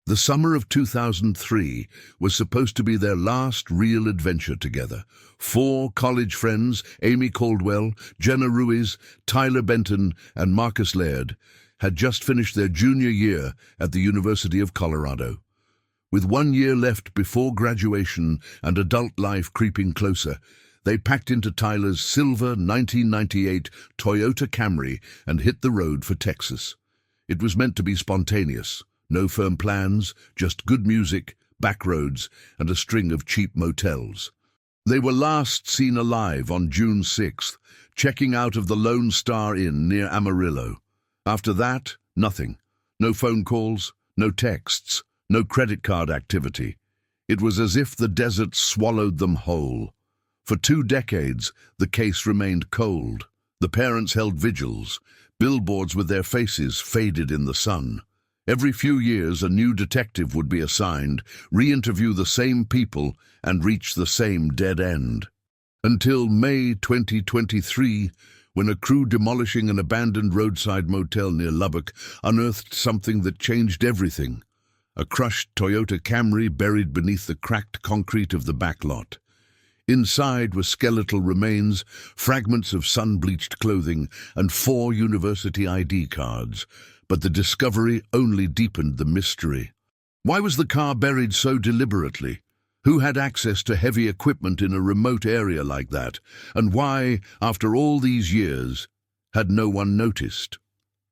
The summer of 2003 was supposed to be their last real adventure together. Four college friends, Amy Caldwell, Jenna Ruiz, Tyler Benton, and Marcus Laird, had just finished their junior year at the University of Colorado. With 1 year left before graduation and adult life creeping closer, they packed into Tyler's silver 1998 Toyota Camry and hit the road for Texas. It was meant to be spontaneous. No firm plans, just good music, back roads, and a string of cheap motels. They were last seen alive on June 6th, checking out of the Lone Star Inn near Amarillo. After that, nothing. No phone calls, no texts, no credit card activity. It was as if the desert swallowed them whole. For 2 decades, the case remained cold. The parents held vigils. Billboards with their faces faded in the sun. Every few years, a new detective would be assigned, re-interview the same people, and reach the same dead end. Until May 2023, when a crew demolishing an abandoned roadside motel near Lubbock unearthed something that changed everything. A crushed Toyota Camry buried beneath the cracked concrete of the back lot. Inside were skeletal remains, fragments of sun-bleached clothing, and 4 university ID cards. But the discovery only deepened the mystery. Why was the car buried so deliberately? Who had access to heavy equipment in a remote area like that? And why, after all these years, had no one noticed?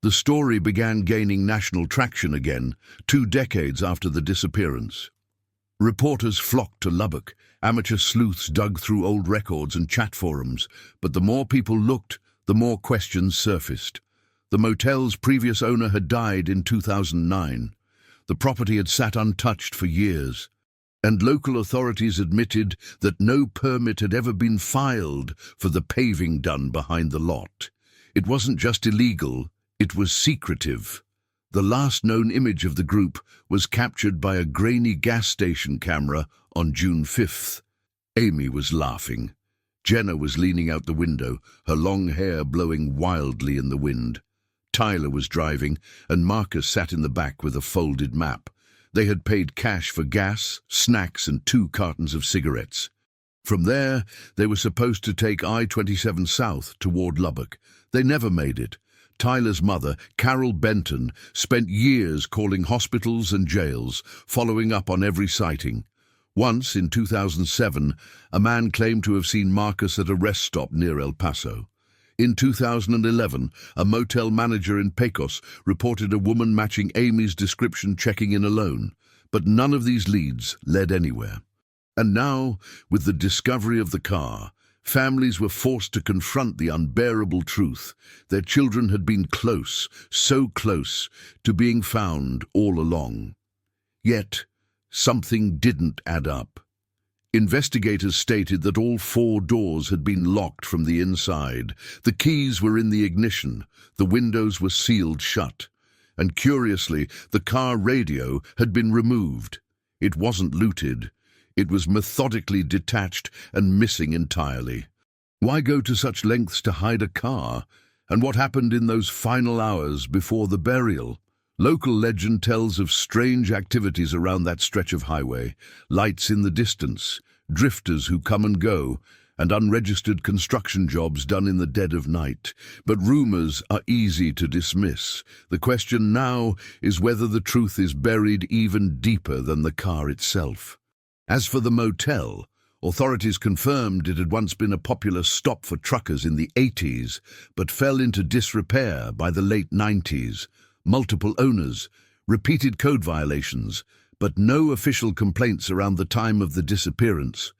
The story began gaining national traction again, 2 decades after the disappearance. Reporters flocked to Lubbock. Amateur sleuths dug through old records and chat forums. But the more people looked, the more questions surfaced. The motel's previous owner had died in 2009. The property had sat untouched for years, and local authorities admitted that no permit had ever been filed for the paving done behind the lot. It wasn't just illegal, it was secretive. The last known image of the group was captured by a grainy gas station camera on June 5th. Amy was laughing. Jenna was leaning out the window, her long hair blowing wildly in the wind. Tyler was driving, and Marcus sat in the back with a folded map. They had paid cash for gas, snacks, and 2 cartons of cigarettes. From there, they were supposed to take I-27 south toward Lubbock. They never made it. Tyler's mother, Carol Benton, spent years calling hospitals and jails, following up on every sighting. Once, in 2007, a man claimed to have seen Marcus at a rest stop near El Paso. In 2011, a motel manager in Pecos reported a woman matching Amy's description checking in alone, but none of these leads led anywhere. And now, with the discovery of the car, families were forced to confront the unbearable truth. Their children had been close, so close, to being found all along. Yet, something didn't add up. Investigators stated that all 4 doors had been locked from the inside. The keys were in the ignition, the windows were sealed shut, and curiously, the car radio had been removed. It wasn't looted. It was methodically detached and missing entirely. Why go to such lengths to hide a car? And what happened in those final hours before the burial? Local legend tells of strange activities around that stretch of highway, lights in the distance, drifters who come and go, and unregistered construction jobs done in the dead of night. But rumors are easy to dismiss. The question now is whether the truth is buried even deeper than the car itself. As for the motel, authorities confirmed it had once been a popular stop for truckers in the 80s, but fell into disrepair by the late 90s. Multiple owners, repeated code violations, but no official complaints around the time of the disappearance.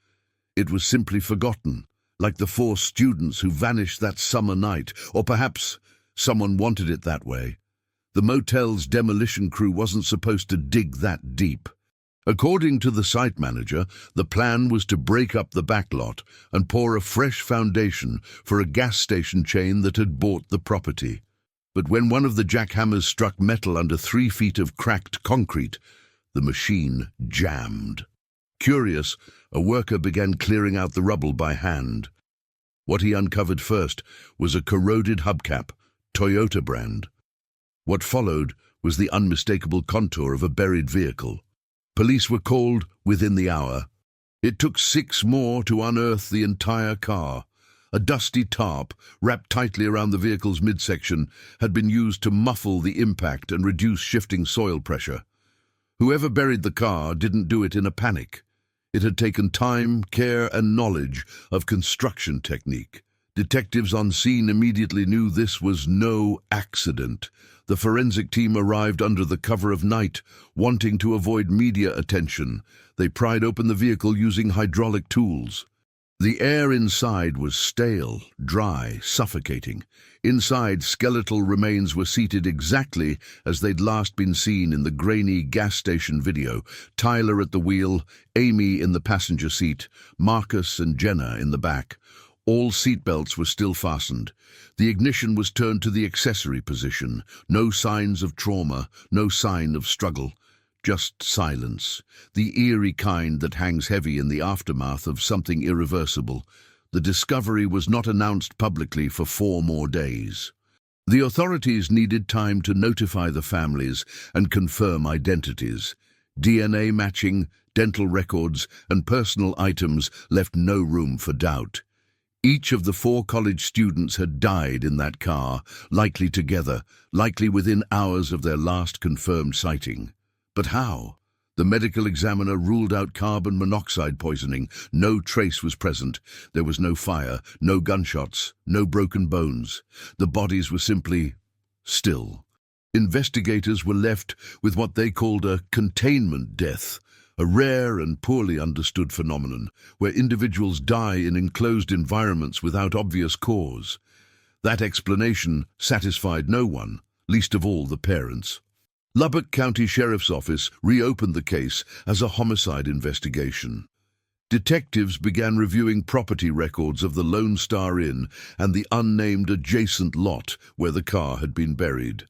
It was simply forgotten, like the 4 students who vanished that summer night, or perhaps someone wanted it that way. The motel's demolition crew wasn't supposed to dig that deep. According to the site manager, the plan was to break up the backlot and pour a fresh foundation for a gas station chain that had bought the property. But when one of the jackhammers struck metal under 3 feet of cracked concrete, the machine jammed. Curious, a worker began clearing out the rubble by hand. What he uncovered first was a corroded hubcap, Toyota brand. What followed was the unmistakable contour of a buried vehicle. Police were called within the hour. It took 6 more to unearth the entire car. A dusty tarp, wrapped tightly around the vehicle's midsection, had been used to muffle the impact and reduce shifting soil pressure. Whoever buried the car didn't do it in a panic. It had taken time, care, and knowledge of construction technique. Detectives on scene immediately knew this was no accident. The forensic team arrived under the cover of night, wanting to avoid media attention. They pried open the vehicle using hydraulic tools. The air inside was stale, dry, suffocating. Inside, skeletal remains were seated exactly as they'd last been seen in the grainy gas station video. Tyler at the wheel, Amy in the passenger seat, Marcus and Jenna in the back. All seatbelts were still fastened. The ignition was turned to the accessory position. No signs of trauma, no sign of struggle. Just silence, the eerie kind that hangs heavy in the aftermath of something irreversible. The discovery was not announced publicly for 4 more days. The authorities needed time to notify the families and confirm identities. DNA matching, dental records, and personal items left no room for doubt. Each of the 4 college students had died in that car, likely together, likely within hours of their last confirmed sighting. But how? The medical examiner ruled out carbon monoxide poisoning. No trace was present. There was no fire, no gunshots, no broken bones. The bodies were simply still. Investigators were left with what they called a containment death, a rare and poorly understood phenomenon where individuals die in enclosed environments without obvious cause. That explanation satisfied no one, least of all the parents. Lubbock County Sheriff's Office reopened the case as a homicide investigation. Detectives began reviewing property records of the Lone Star Inn and the unnamed adjacent lot where the car had been buried.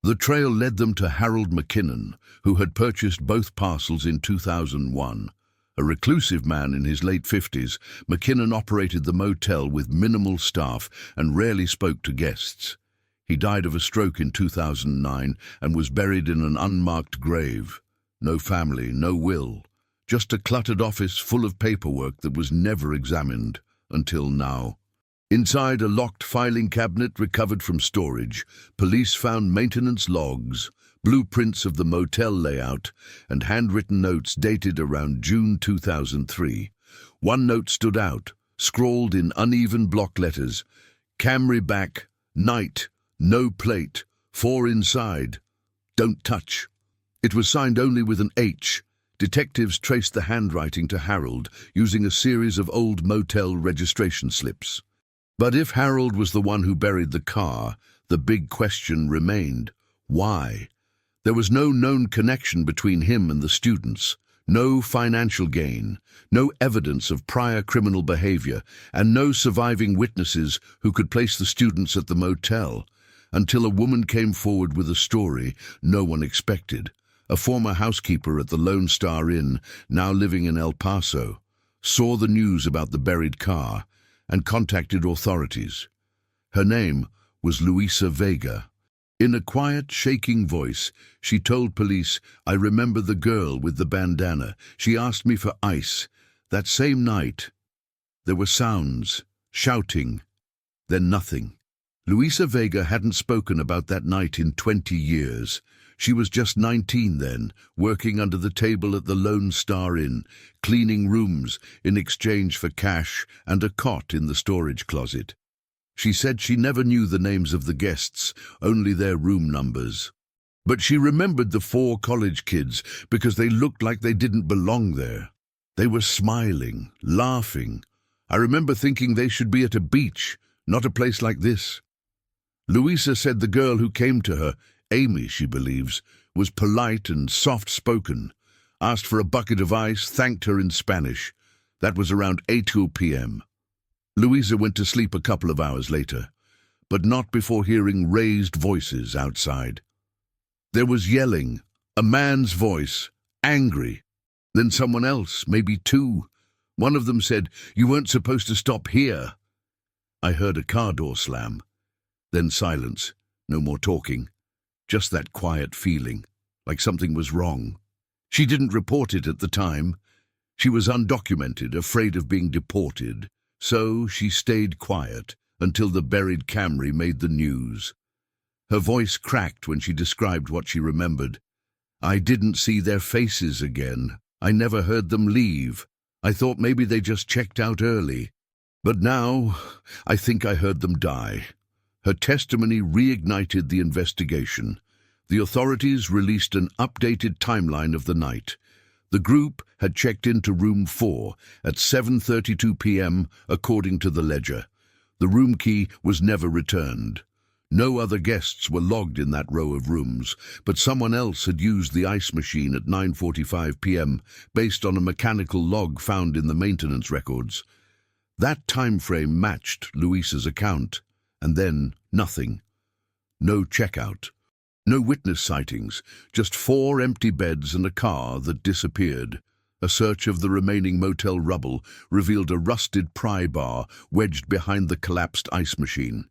The trail led them to Harold McKinnon, who had purchased both parcels in 2001. A reclusive man in his late 50s, McKinnon operated the motel with minimal staff and rarely spoke to guests. He died of a stroke in 2009 and was buried in an unmarked grave. No family, no will. Just a cluttered office full of paperwork that was never examined until now. Inside a locked filing cabinet recovered from storage, police found maintenance logs, blueprints of the motel layout, and handwritten notes dated around June 2003. One note stood out, scrawled in uneven block letters: Camry back, night, no plate, 4 inside, don't touch. It was signed only with an H. Detectives traced the handwriting to Harold using a series of old motel registration slips. But if Harold was the one who buried the car, the big question remained: why? There was no known connection between him and the students, no financial gain, no evidence of prior criminal behavior, and no surviving witnesses who could place the students at the motel. Until a woman came forward with a story no one expected. A former housekeeper at the Lone Star Inn, now living in El Paso, saw the news about the buried car and contacted authorities. Her name was Luisa Vega. In a quiet, shaking voice, she told police, "I remember the girl with the bandana. She asked me for ice. That same night, there were sounds, shouting, then nothing." Luisa Vega hadn't spoken about that night in 20 years. She was just 19 then, working under the table at the Lone Star Inn, cleaning rooms in exchange for cash and a cot in the storage closet. She said she never knew the names of the guests, only their room numbers. But she remembered the 4 college kids because they looked like they didn't belong there. They were smiling, laughing. I remember thinking they should be at a beach, not a place like this. Luisa said the girl who came to her, Amy, she believes, was polite and soft-spoken, asked for a bucket of ice, thanked her in Spanish. That was around 8 p.m. Luisa went to sleep a couple of hours later, but not before hearing raised voices outside. There was yelling, a man's voice, angry. Then someone else, maybe 2. One of them said, "You weren't supposed to stop here." I heard a car door slam. Then silence, no more talking, just that quiet feeling, like something was wrong. She didn't report it at the time. She was undocumented, afraid of being deported, so she stayed quiet until the buried Camry made the news. Her voice cracked when she described what she remembered. "I didn't see their faces again. I never heard them leave. I thought maybe they just checked out early. But now, I think I heard them die." Her testimony reignited the investigation. The authorities released an updated timeline of the night. The group had checked into room 4 at 7:32 p.m. according to the ledger. The room key was never returned. No other guests were logged in that row of rooms, but someone else had used the ice machine at 9:45 p.m. based on a mechanical log found in the maintenance records. That time frame matched Luisa's account, and then nothing. No checkout. No witness sightings, just 4 empty beds and a car that disappeared. A search of the remaining motel rubble revealed a rusted pry bar wedged behind the collapsed ice machine.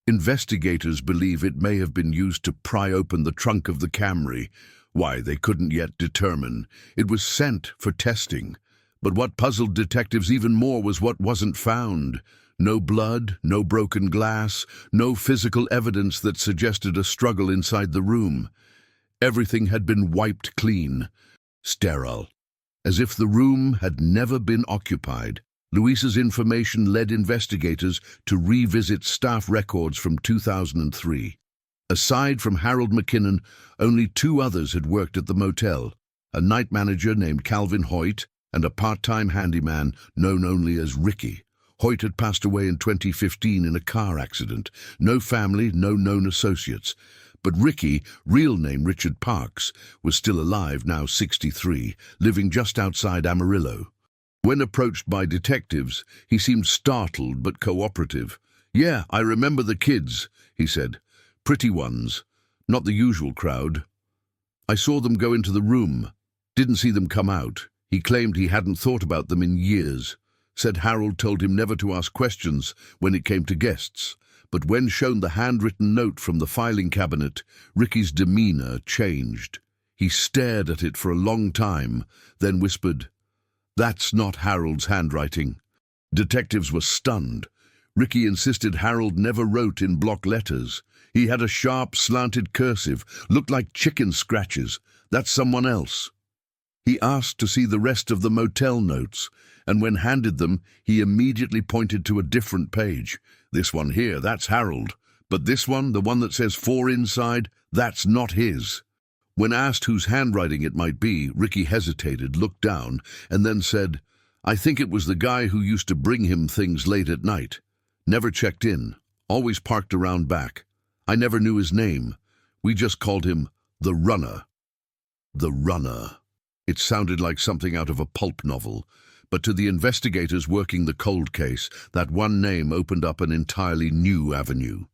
Investigators believe it may have been used to pry open the trunk of the Camry. Why, they couldn't yet determine. It was sent for testing. But what puzzled detectives even more was what wasn't found. No blood, no broken glass, no physical evidence that suggested a struggle inside the room. Everything had been wiped clean, sterile, as if the room had never been occupied. Luisa's information led investigators to revisit staff records from 2003. Aside from Harold McKinnon, only 2 others had worked at the motel, a night manager named Calvin Hoyt and a part-time handyman known only as Ricky. Hoyt had passed away in 2015 in a car accident. No family, no known associates. But Ricky, real name Richard Parks, was still alive, now 63, living just outside Amarillo. When approached by detectives, he seemed startled but cooperative. "Yeah, I remember the kids," he said. "Pretty ones. Not the usual crowd. I saw them go into the room. Didn't see them come out." He claimed he hadn't thought about them in years. Said Harold told him never to ask questions when it came to guests. But when shown the handwritten note from the filing cabinet, Ricky's demeanor changed. He stared at it for a long time, then whispered, "That's not Harold's handwriting." Detectives were stunned. Ricky insisted Harold never wrote in block letters. He had a sharp, slanted cursive, looked like chicken scratches. "That's someone else." He asked to see the rest of the motel notes, and when handed them, he immediately pointed to a different page. "This one here, that's Harold. But this one, the one that says 4 inside, that's not his." When asked whose handwriting it might be, Ricky hesitated, looked down, and then said, "I think it was the guy who used to bring him things late at night. Never checked in, always parked around back. I never knew his name. We just called him the Runner." The Runner. It sounded like something out of a pulp novel. But to the investigators working the cold case, that one name opened up an entirely new avenue.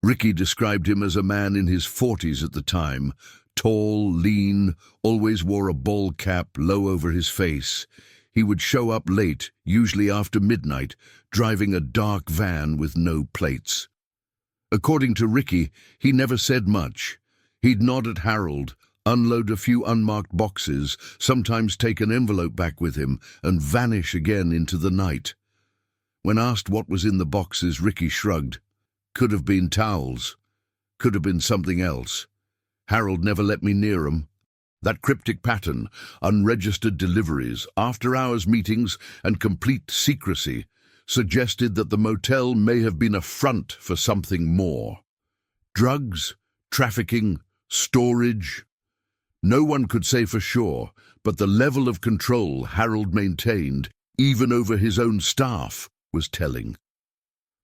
Ricky described him as a man in his 40s at the time, tall, lean, always wore a ball cap low over his face. He would show up late, usually after midnight, driving a dark van with no plates. According to Ricky, he never said much. He'd nod at Harold, unload a few unmarked boxes, sometimes take an envelope back with him, and vanish again into the night. When asked what was in the boxes, Ricky shrugged. Could have been towels. Could have been something else. Harold never let me near 'em. That cryptic pattern, unregistered deliveries, after-hours meetings, and complete secrecy, suggested that the motel may have been a front for something more. Drugs, trafficking, storage. No one could say for sure, but the level of control Harold maintained, even over his own staff, was telling.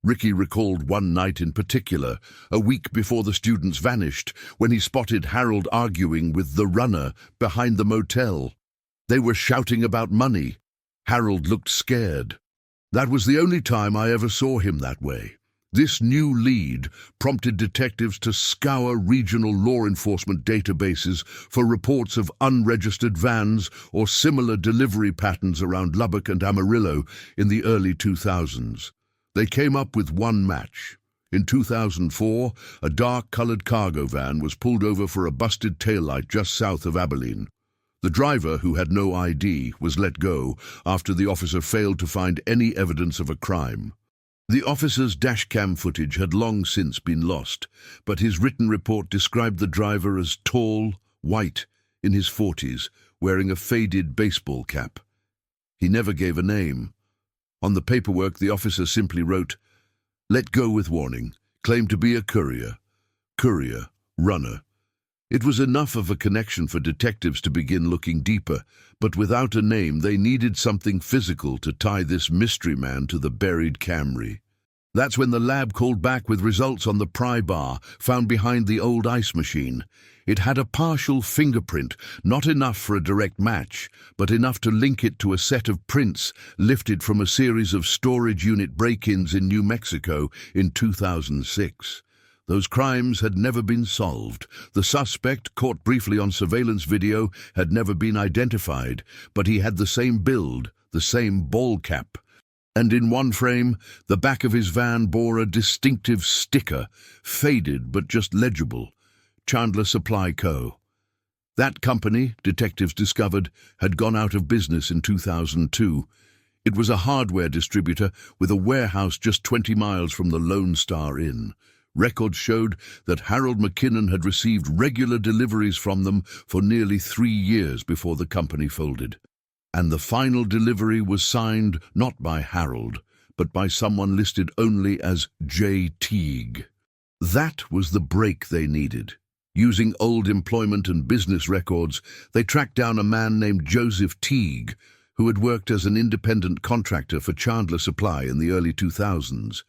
Ricky recalled one night in particular, a week before the students vanished, when he spotted Harold arguing with the Runner behind the motel. They were shouting about money. Harold looked scared. That was the only time I ever saw him that way. This new lead prompted detectives to scour regional law enforcement databases for reports of unregistered vans or similar delivery patterns around Lubbock and Amarillo in the early 2000s. They came up with one match. In 2004, a dark-colored cargo van was pulled over for a busted taillight just south of Abilene. The driver, who had no ID, was let go after the officer failed to find any evidence of a crime. The officer's dashcam footage had long since been lost, but his written report described the driver as tall, white, in his 40s, wearing a faded baseball cap. He never gave a name. On the paperwork, the officer simply wrote, "Let go with warning, claimed to be a courier, runner." It was enough of a connection for detectives to begin looking deeper, but without a name, they needed something physical to tie this mystery man to the buried Camry. That's when the lab called back with results on the pry bar found behind the old ice machine. It had a partial fingerprint, not enough for a direct match, but enough to link it to a set of prints lifted from a series of storage unit break-ins in New Mexico in 2006. Those crimes had never been solved. The suspect, caught briefly on surveillance video, had never been identified, but he had the same build, the same ball cap. And in one frame, the back of his van bore a distinctive sticker, faded but just legible, Chandler Supply Co. That company, detectives discovered, had gone out of business in 2002. It was a hardware distributor with a warehouse just 20 miles from the Lone Star Inn. Records showed that Harold McKinnon had received regular deliveries from them for nearly 3 years before the company folded. And the final delivery was signed not by Harold, but by someone listed only as J. Teague. That was the break they needed. Using old employment and business records, they tracked down a man named Joseph Teague, who had worked as an independent contractor for Chandler Supply in the early 2000s.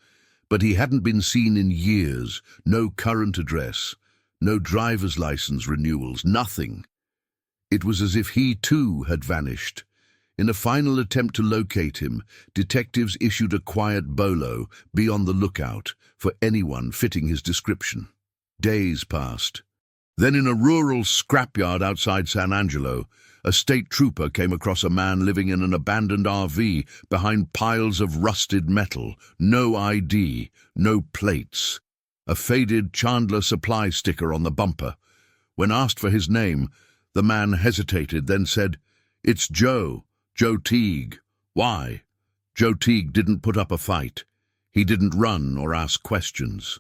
But he hadn't been seen in years, no current address, no driver's license renewals, nothing. It was as if he too had vanished. In a final attempt to locate him, detectives issued a quiet bolo, "Be on the lookout," for anyone fitting his description. Days passed. Then in a rural scrapyard outside San Angelo, a state trooper came across a man living in an abandoned RV behind piles of rusted metal, no ID, no plates, a faded Chandler Supply sticker on the bumper. When asked for his name, the man hesitated, then said, "It's Joe Teague." Why? Joe Teague didn't put up a fight. He didn't run or ask questions.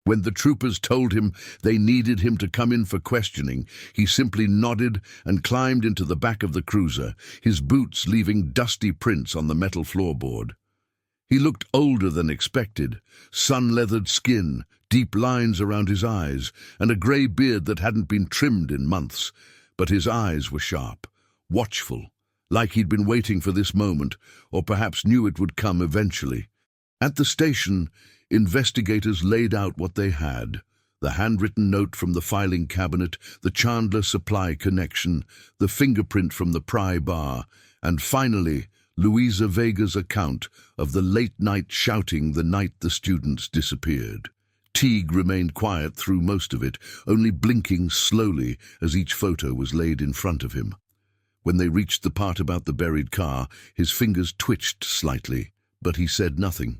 When the troopers told him they needed him to come in for questioning, he simply nodded and climbed into the back of the cruiser, his boots leaving dusty prints on the metal floorboard. He looked older than expected, sun-leathered skin, deep lines around his eyes, and a grey beard that hadn't been trimmed in months. But his eyes were sharp, watchful, like he'd been waiting for this moment, or perhaps knew it would come eventually. At the station, investigators laid out what they had: the handwritten note from the filing cabinet, the Chandler Supply connection, the fingerprint from the pry bar, and finally, Louisa Vega's account of the late-night shouting the night the students disappeared. Teague remained quiet through most of it, only blinking slowly as each photo was laid in front of him. When they reached the part about the buried car, his fingers twitched slightly, but he said nothing.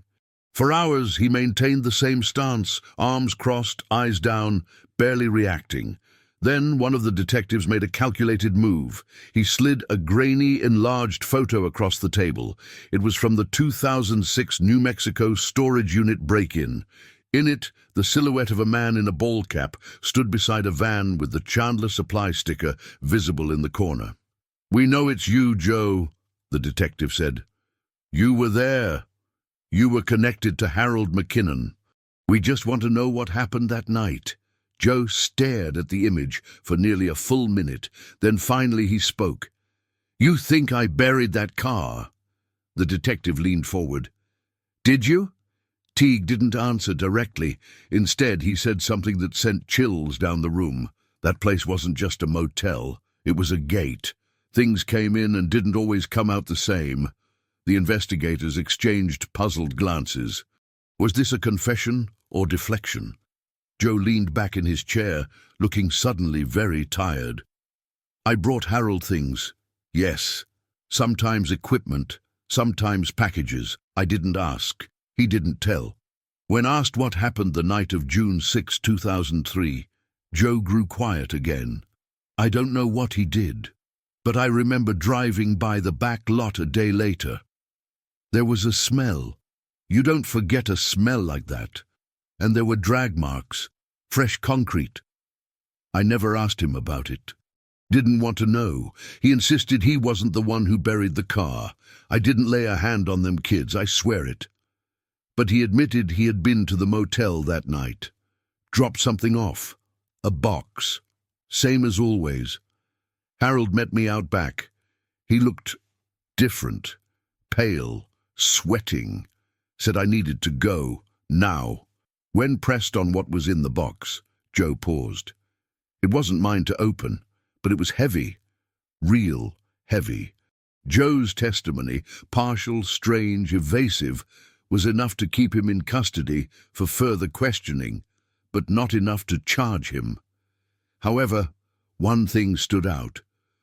For hours he maintained the same stance, arms crossed, eyes down, barely reacting. Then one of the detectives made a calculated move. He slid a grainy, enlarged photo across the table. It was from the 2006 New Mexico storage unit break-in. In it, the silhouette of a man in a ball cap stood beside a van with the Chandler Supply sticker visible in the corner. "We know it's you, Joe," the detective said. "You were there. You were connected to Harold McKinnon. We just want to know what happened that night." Joe stared at the image for nearly a full minute. Then finally he spoke. "You think I buried that car?" The detective leaned forward. "Did you?" Teague didn't answer directly. Instead, he said something that sent chills down the room. That place wasn't just a motel. It was a gate. Things came in and didn't always come out the same. The investigators exchanged puzzled glances. Was this a confession or deflection? Joe leaned back in his chair, looking suddenly very tired. "I brought Harold things. Yes. Sometimes equipment, sometimes packages. I didn't ask. He didn't tell. When asked what happened the night of June 6, 2003, Joe grew quiet again. "I don't know what he did, but I remember driving by the back lot a day later. There was a smell. You don't forget a smell like that. And there were drag marks, fresh concrete. I never asked him about it. Didn't want to know. He insisted he wasn't the one who buried the car. I didn't lay a hand on them kids, I swear it. But he admitted he had been to the motel that night. Dropped something off. A box. Same as always. Harold met me out back. He looked different. Pale. Sweating. Said I needed to go. Now. When pressed on what was in the box, Joe paused. It wasn't mine to open, but it was heavy. Real heavy. Joe's testimony, partial, strange, evasive, was enough to keep him in custody for further questioning, but not enough to charge him. However, one thing stood out.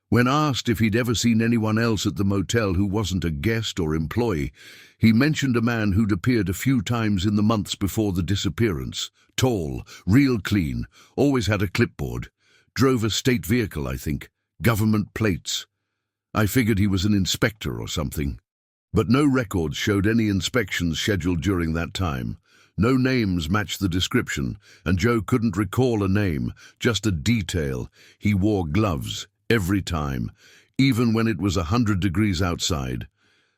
When asked if he'd ever seen anyone else at the motel who wasn't a guest or employee, he mentioned a man who'd appeared a few times in the months before the disappearance. Tall, real clean, always had a clipboard. Drove a state vehicle, I think. Government plates. I figured he was an inspector or something. But no records showed any inspections scheduled during that time. No names matched the description, and Joe couldn't recall a name, just a detail. He wore gloves, every time, even when it was 100 degrees outside.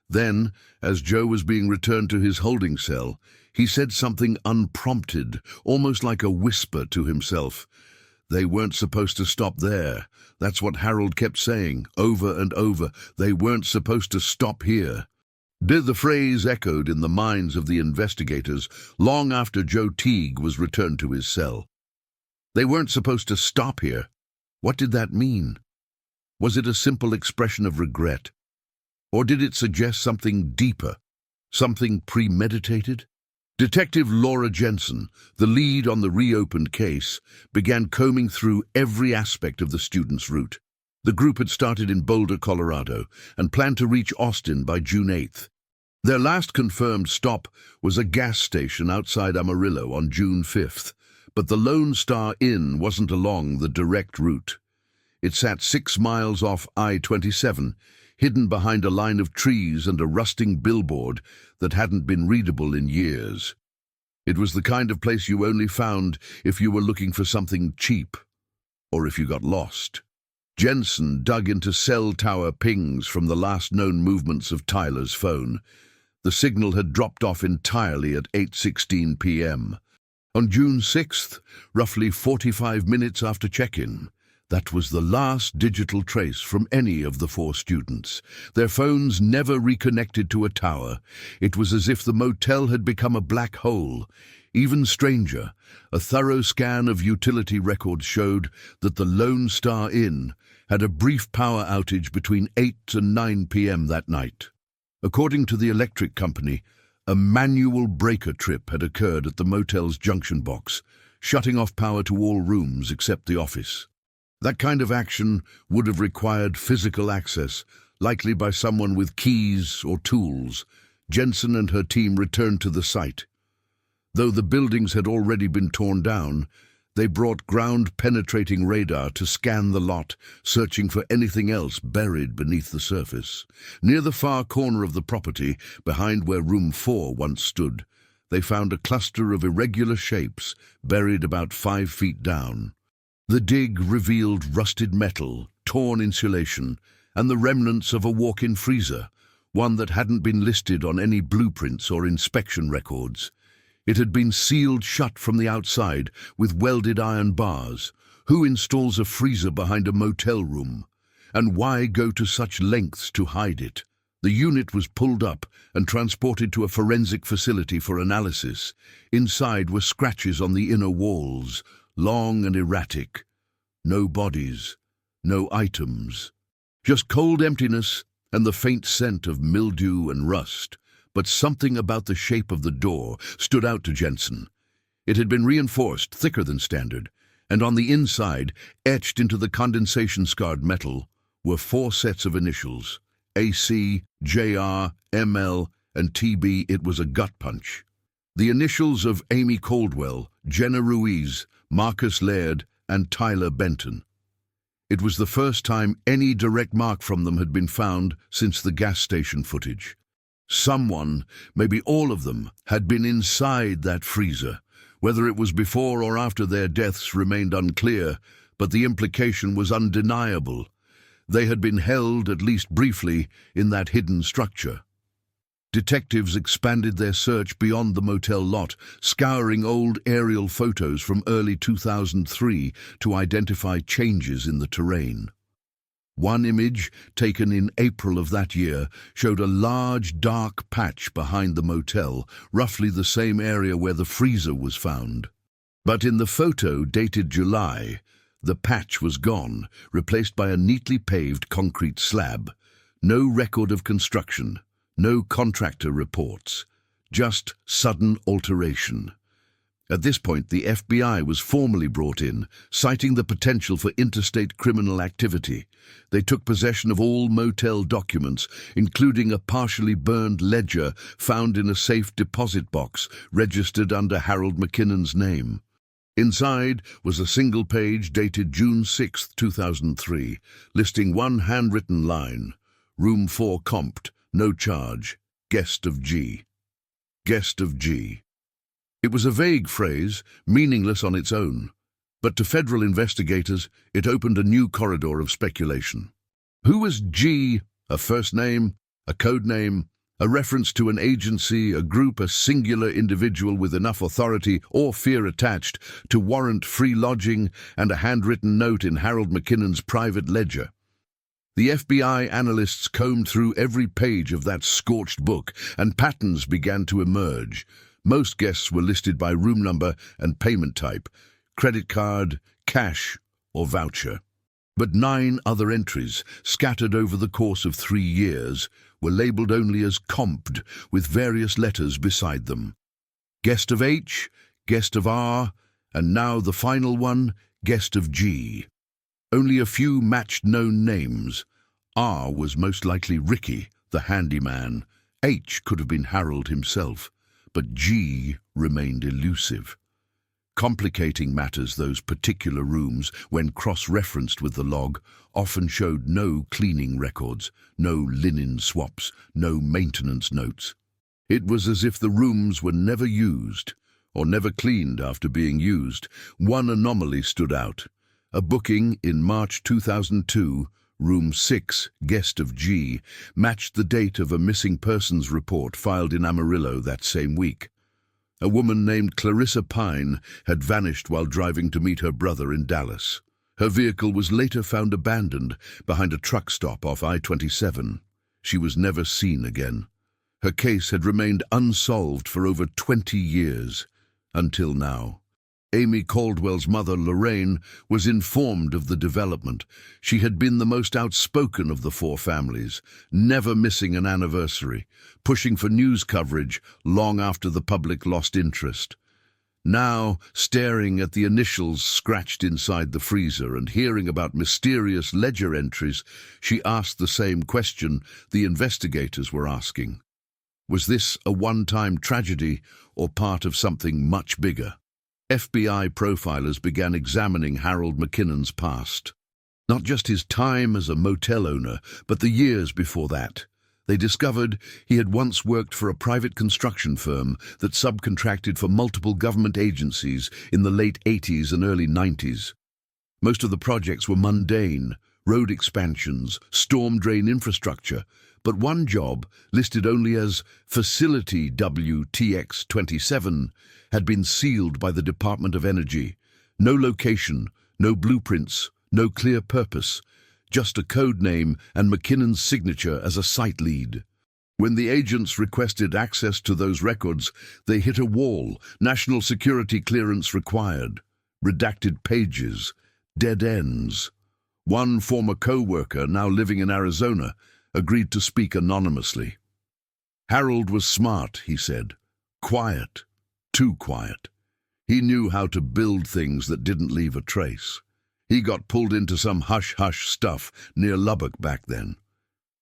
Then, as Joe was being returned to his holding cell, he said something unprompted, almost like a whisper to himself. They weren't supposed to stop there. That's what Harold kept saying, over and over. They weren't supposed to stop here. The phrase echoed in the minds of the investigators long after Joe Teague was returned to his cell. They weren't supposed to stop here. What did that mean? Was it a simple expression of regret? Or did it suggest something deeper, something premeditated? Detective Laura Jensen, the lead on the reopened case, began combing through every aspect of the students' route. The group had started in Boulder, Colorado, and planned to reach Austin by June 8th. Their last confirmed stop was a gas station outside Amarillo on June 5th, but the Lone Star Inn wasn't along the direct route. It sat 6 miles off I-27, hidden behind a line of trees and a rusting billboard that hadn't been readable in years. It was the kind of place you only found if you were looking for something cheap, or if you got lost. Jensen dug into cell tower pings from the last known movements of Tyler's phone. The signal had dropped off entirely at 8:16 p.m. On June 6th, roughly 45 minutes after check-in, that was the last digital trace from any of the 4 students. Their phones never reconnected to a tower. It was as if the motel had become a black hole. Even stranger, a thorough scan of utility records showed that the Lone Star Inn had a brief power outage between 8 and 9 p.m. that night. According to the electric company, a manual breaker trip had occurred at the motel's junction box, shutting off power to all rooms except the office. That kind of action would have required physical access, likely by someone with keys or tools. Jensen and her team returned to the site. Though the buildings had already been torn down, they brought ground-penetrating radar to scan the lot, searching for anything else buried beneath the surface. Near the far corner of the property, behind where Room 4 once stood, they found a cluster of irregular shapes buried about 5 feet down. The dig revealed rusted metal, torn insulation, and the remnants of a walk-in freezer, one that hadn't been listed on any blueprints or inspection records. It had been sealed shut from the outside with welded iron bars. Who installs a freezer behind a motel room? And why go to such lengths to hide it? The unit was pulled up and transported to a forensic facility for analysis. Inside were scratches on the inner walls, long and erratic. No bodies, no items. Just cold emptiness and the faint scent of mildew and rust. But something about the shape of the door stood out to Jensen. It had been reinforced, thicker than standard, and on the inside, etched into the condensation-scarred metal, were 4 sets of initials. AC, JR, ML, and TB. It was a gut punch. The initials of Amy Caldwell, Jenna Ruiz, Marcus Laird, and Tyler Benton. It was the first time any direct mark from them had been found since the gas station footage. Someone, maybe all of them, had been inside that freezer. Whether it was before or after their deaths remained unclear, but the implication was undeniable. They had been held, at least briefly, in that hidden structure. Detectives expanded their search beyond the motel lot, scouring old aerial photos from early 2003 to identify changes in the terrain. One image, taken in April of that year, showed a large dark patch behind the motel, roughly the same area where the freezer was found. But in the photo dated July, the patch was gone, replaced by a neatly paved concrete slab. No record of construction. No contractor reports, just sudden alteration. At this point, the FBI was formally brought in, citing the potential for interstate criminal activity. They took possession of all motel documents, including a partially burned ledger found in a safe deposit box registered under Harold McKinnon's name. Inside was a single page dated June 6, 2003, listing one handwritten line: Room 4 comped. No charge. Guest of G. Guest of G. It was a vague phrase, meaningless on its own, but to federal investigators it opened a new corridor of speculation. Who was G? A first name? A code name? A reference to an agency, a group, a singular individual with enough authority or fear attached to warrant free lodging and a handwritten note in Harold McKinnon's private ledger? The FBI analysts combed through every page of that scorched book, and patterns began to emerge. Most guests were listed by room number and payment type: credit card, cash, or voucher. But 9 other entries, scattered over the course of 3 years, were labeled only as comped, with various letters beside them. Guest of H, guest of R, and now the final one, guest of G. Only a few matched known names. R was most likely Ricky, the handyman. H could have been Harold himself. But G remained elusive. Complicating matters, those particular rooms, when cross-referenced with the log, often showed no cleaning records, no linen swaps, no maintenance notes. It was as if the rooms were never used, or never cleaned after being used. One anomaly stood out. A booking in March 2002, Room 6, Guest of G, matched the date of a missing persons report filed in Amarillo that same week. A woman named Clarissa Pine had vanished while driving to meet her brother in Dallas. Her vehicle was later found abandoned behind a truck stop off I-27. She was never seen again. Her case had remained unsolved for over 20 years, until now. Amy Caldwell's mother, Lorraine, was informed of the development. She had been the most outspoken of the 4 families, never missing an anniversary, pushing for news coverage long after the public lost interest. Now, staring at the initials scratched inside the freezer and hearing about mysterious ledger entries, she asked the same question the investigators were asking. Was this a one-time tragedy or part of something much bigger? FBI profilers began examining Harold McKinnon's past. Not just his time as a motel owner, but the years before that. They discovered he had once worked for a private construction firm that subcontracted for multiple government agencies in the late 80s and early 90s. Most of the projects were mundane: road expansions, storm drain infrastructure, but one job, listed only as Facility WTX-27, had been sealed by the Department of Energy. No location, no blueprints, no clear purpose, just a code name and McKinnon's signature as a site lead. When the agents requested access to those records, they hit a wall: national security clearance required. Redacted pages, dead ends. One former co-worker, now living in Arizona, agreed to speak anonymously. Harold was smart, he said. Quiet. Too quiet. He knew how to build things that didn't leave a trace. He got pulled into some hush-hush stuff near Lubbock back then.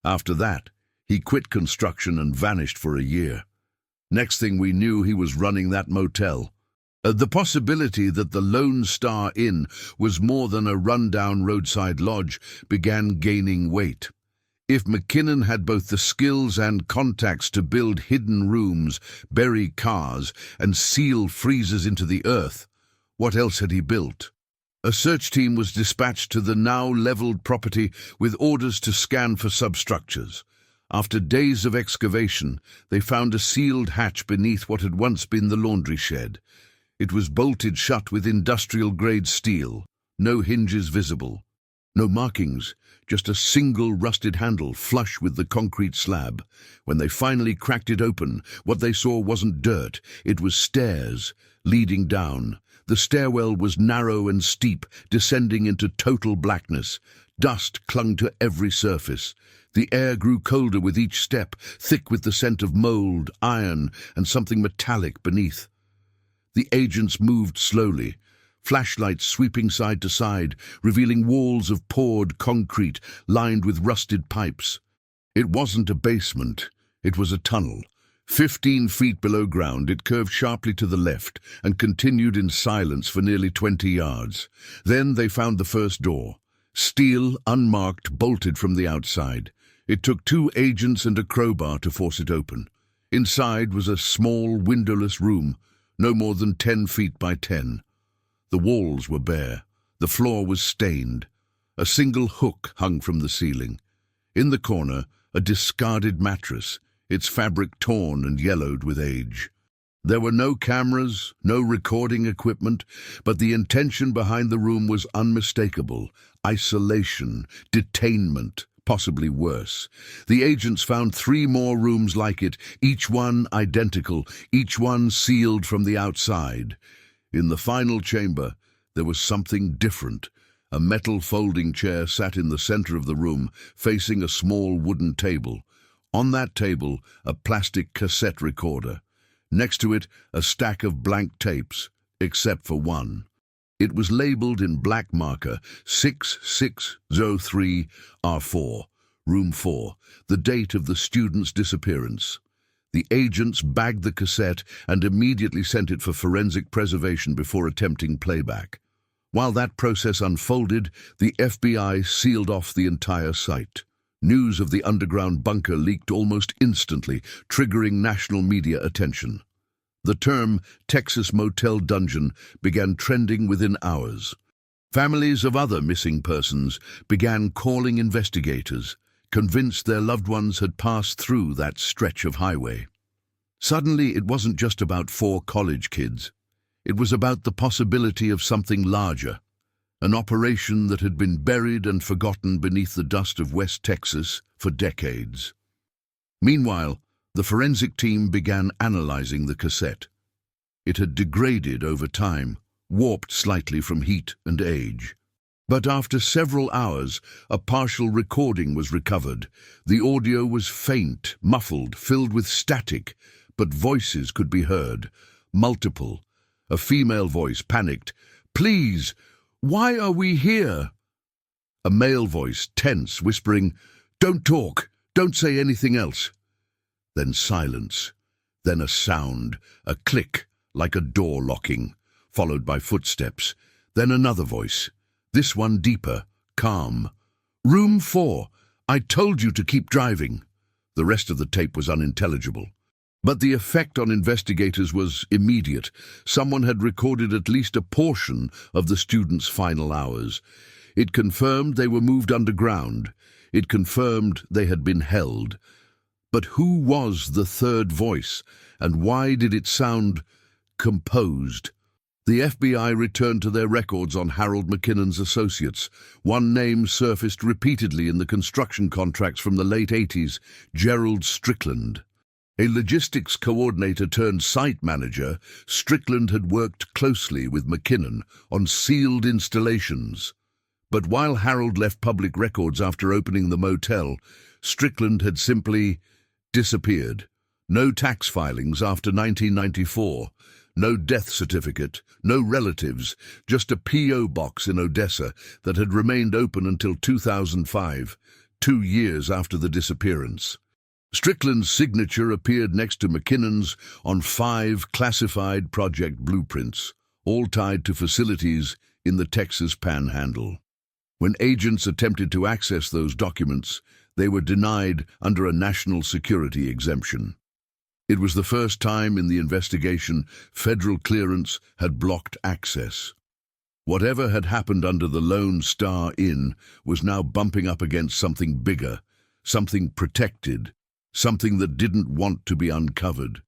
After that, he quit construction and vanished for a year. Next thing we knew, he was running that motel. The possibility that the Lone Star Inn was more than a rundown roadside lodge began gaining weight. If McKinnon had both the skills and contacts to build hidden rooms, bury cars, and seal freezers into the earth, what else had he built? A search team was dispatched to the now leveled property with orders to scan for substructures. After days of excavation, they found a sealed hatch beneath what had once been the laundry shed. It was bolted shut with industrial-grade steel, no hinges visible. No markings, just a single rusted handle flush with the concrete slab. When they finally cracked it open, what they saw wasn't dirt, it was stairs leading down. The stairwell was narrow and steep, descending into total blackness. Dust clung to every surface. The air grew colder with each step, thick with the scent of mold, iron, and something metallic beneath. The agents moved slowly, flashlights sweeping side to side, revealing walls of poured concrete lined with rusted pipes. It wasn't a basement, it was a tunnel. 15 feet below ground, it curved sharply to the left and continued in silence for nearly 20 yards. Then they found the first door. Steel, unmarked, bolted from the outside. It took 2 agents and a crowbar to force it open. Inside was a small, windowless room, no more than 10 feet by 10. The walls were bare. The floor was stained. A single hook hung from the ceiling. In the corner, a discarded mattress, its fabric torn and yellowed with age. There were no cameras, no recording equipment, but the intention behind the room was unmistakable. Isolation, detainment, possibly worse. The agents found 3 more rooms like it, each one identical, each one sealed from the outside. In the final chamber, there was something different. A metal folding chair sat in the center of the room, facing a small wooden table. On that table, a plastic cassette recorder. Next to it, a stack of blank tapes, except for one. It was labeled in black marker 6603R4, room 4, the date of the student's disappearance. The agents bagged the cassette and immediately sent it for forensic preservation before attempting playback. While that process unfolded, the FBI sealed off the entire site. News of the underground bunker leaked almost instantly, triggering national media attention. The term Texas Motel Dungeon began trending within hours. Families of other missing persons began calling investigators, convinced their loved ones had passed through that stretch of highway. Suddenly, it wasn't just about 4 college kids. It was about the possibility of something larger, an operation that had been buried and forgotten beneath the dust of West Texas for decades. Meanwhile, the forensic team began analyzing the cassette. It had degraded over time, warped slightly from heat and age. But after several hours, a partial recording was recovered. The audio was faint, muffled, filled with static, but voices could be heard. Multiple. A female voice panicked, "Please, why are we here?" A male voice, tense, whispering, "Don't talk, don't say anything else." Then silence, then a sound, a click, like a door locking, followed by footsteps, then another voice, this one deeper, calm. "Room 4, I told you to keep driving." The rest of the tape was unintelligible. But the effect on investigators was immediate. Someone had recorded at least a portion of the students' final hours. It confirmed they were moved underground. It confirmed they had been held. But who was the third voice, and why did it sound composed? The FBI returned to their records on Harold McKinnon's associates. One name surfaced repeatedly in the construction contracts from the late 80s, Gerald Strickland. A logistics coordinator turned site manager, Strickland had worked closely with McKinnon on sealed installations. But while Harold left public records after opening the motel, Strickland had simply disappeared. No tax filings after 1994, no death certificate, no relatives, just a P.O. box in Odessa that had remained open until 2005, 2 years after the disappearance. Strickland's signature appeared next to McKinnon's on 5 classified project blueprints, all tied to facilities in the Texas Panhandle. When agents attempted to access those documents, they were denied under a national security exemption. It was the first time in the investigation federal clearance had blocked access. Whatever had happened under the Lone Star Inn was now bumping up against something bigger, something protected, something that didn't want to be uncovered.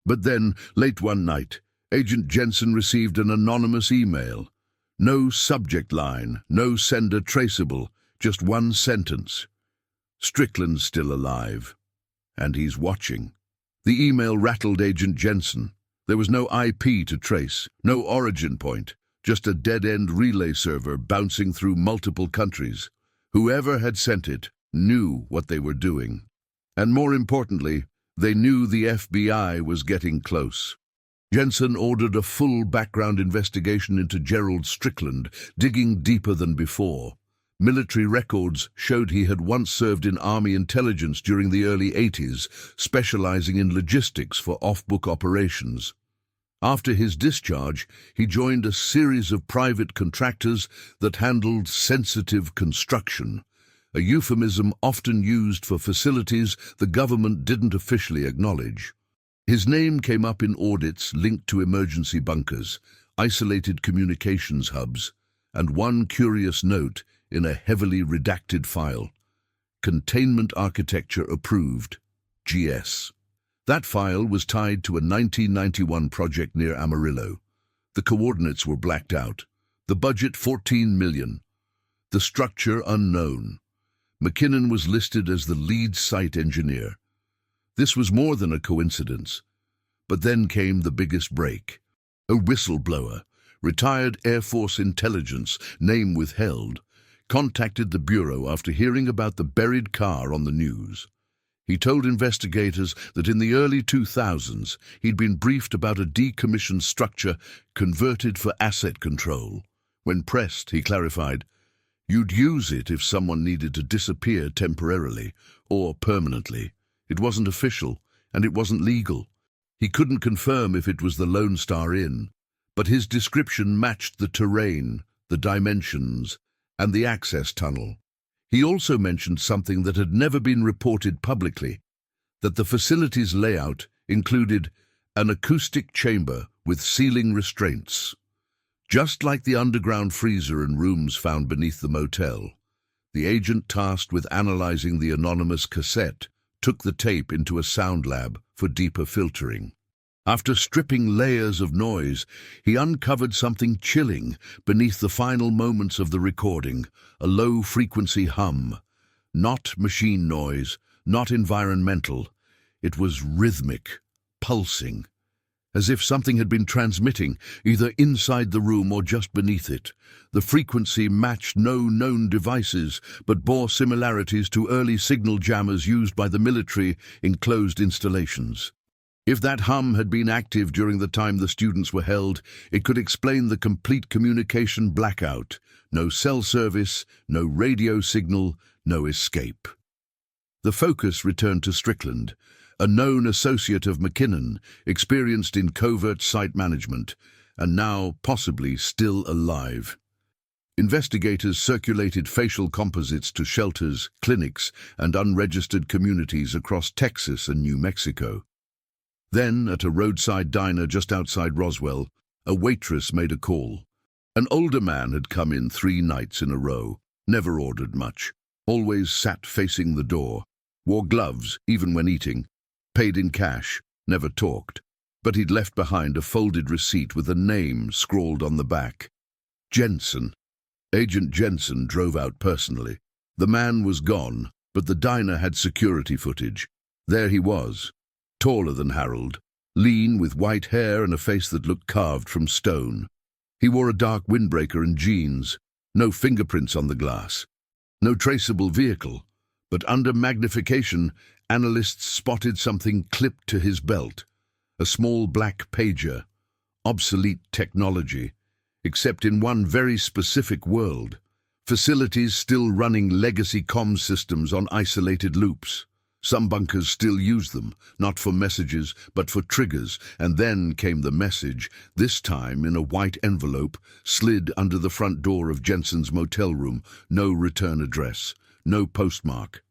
But then, late one night, Agent Jensen received an anonymous email. No subject line, no sender traceable, just one sentence. Strickland's still alive, and he's watching. The email rattled Agent Jensen. There was no IP to trace, no origin point, just a dead-end relay server bouncing through multiple countries. Whoever had sent it knew what they were doing. And more importantly, they knew the FBI was getting close. Jensen ordered a full background investigation into Gerald Strickland, digging deeper than before. Military records showed he had once served in Army intelligence during the early 80s, specializing in logistics for off-book operations. After his discharge, he joined a series of private contractors that handled sensitive construction, a euphemism often used for facilities the government didn't officially acknowledge. His name came up in audits linked to emergency bunkers, isolated communications hubs, and one curious note in a heavily redacted file. Containment Architecture Approved, GS. That file was tied to a 1991 project near Amarillo. The coordinates were blacked out. The budget $14 million. The structure unknown. McKinnon was listed as the lead site engineer. This was more than a coincidence. But then came the biggest break. A whistleblower, retired Air Force intelligence, name withheld, contacted the Bureau after hearing about the buried car on the news. He told investigators that in the early 2000s he'd been briefed about a decommissioned structure converted for asset control. When pressed, he clarified, "You'd use it if someone needed to disappear temporarily or permanently. It wasn't official, and it wasn't legal." He couldn't confirm if it was the Lone Star Inn, but his description matched the terrain, the dimensions, and the access tunnel. He also mentioned something that had never been reported publicly, that the facility's layout included an acoustic chamber with ceiling restraints. Just like the underground freezer and rooms found beneath the motel, the agent tasked with analyzing the anonymous cassette took the tape into a sound lab for deeper filtering. After stripping layers of noise, he uncovered something chilling beneath the final moments of the recording, a low-frequency hum. Not machine noise, not environmental. It was rhythmic, pulsing, as if something had been transmitting, either inside the room or just beneath it. The frequency matched no known devices, but bore similarities to early signal jammers used by the military in closed installations. If that hum had been active during the time the students were held, it could explain the complete communication blackout. No cell service, no radio signal, no escape. The focus returned to Strickland, a known associate of McKinnon, experienced in covert site management, and now possibly still alive. Investigators circulated facial composites to shelters, clinics, and unregistered communities across Texas and New Mexico. Then, at a roadside diner just outside Roswell, a waitress made a call. An older man had come in 3 nights in a row, never ordered much, always sat facing the door, wore gloves even when eating, paid in cash, never talked, but he'd left behind a folded receipt with a name scrawled on the back. Jensen. Agent Jensen drove out personally. The man was gone, but the diner had security footage. There he was, taller than Harold, lean with white hair and a face that looked carved from stone. He wore a dark windbreaker and jeans, no fingerprints on the glass, no traceable vehicle, but under magnification, analysts spotted something clipped to his belt, a small black pager, obsolete technology, except in one very specific world, facilities still running legacy comms systems on isolated loops. Some bunkers still use them, not for messages, but for triggers, and then came the message, this time in a white envelope, slid under the front door of Jensen's motel room. No return address, no postmark.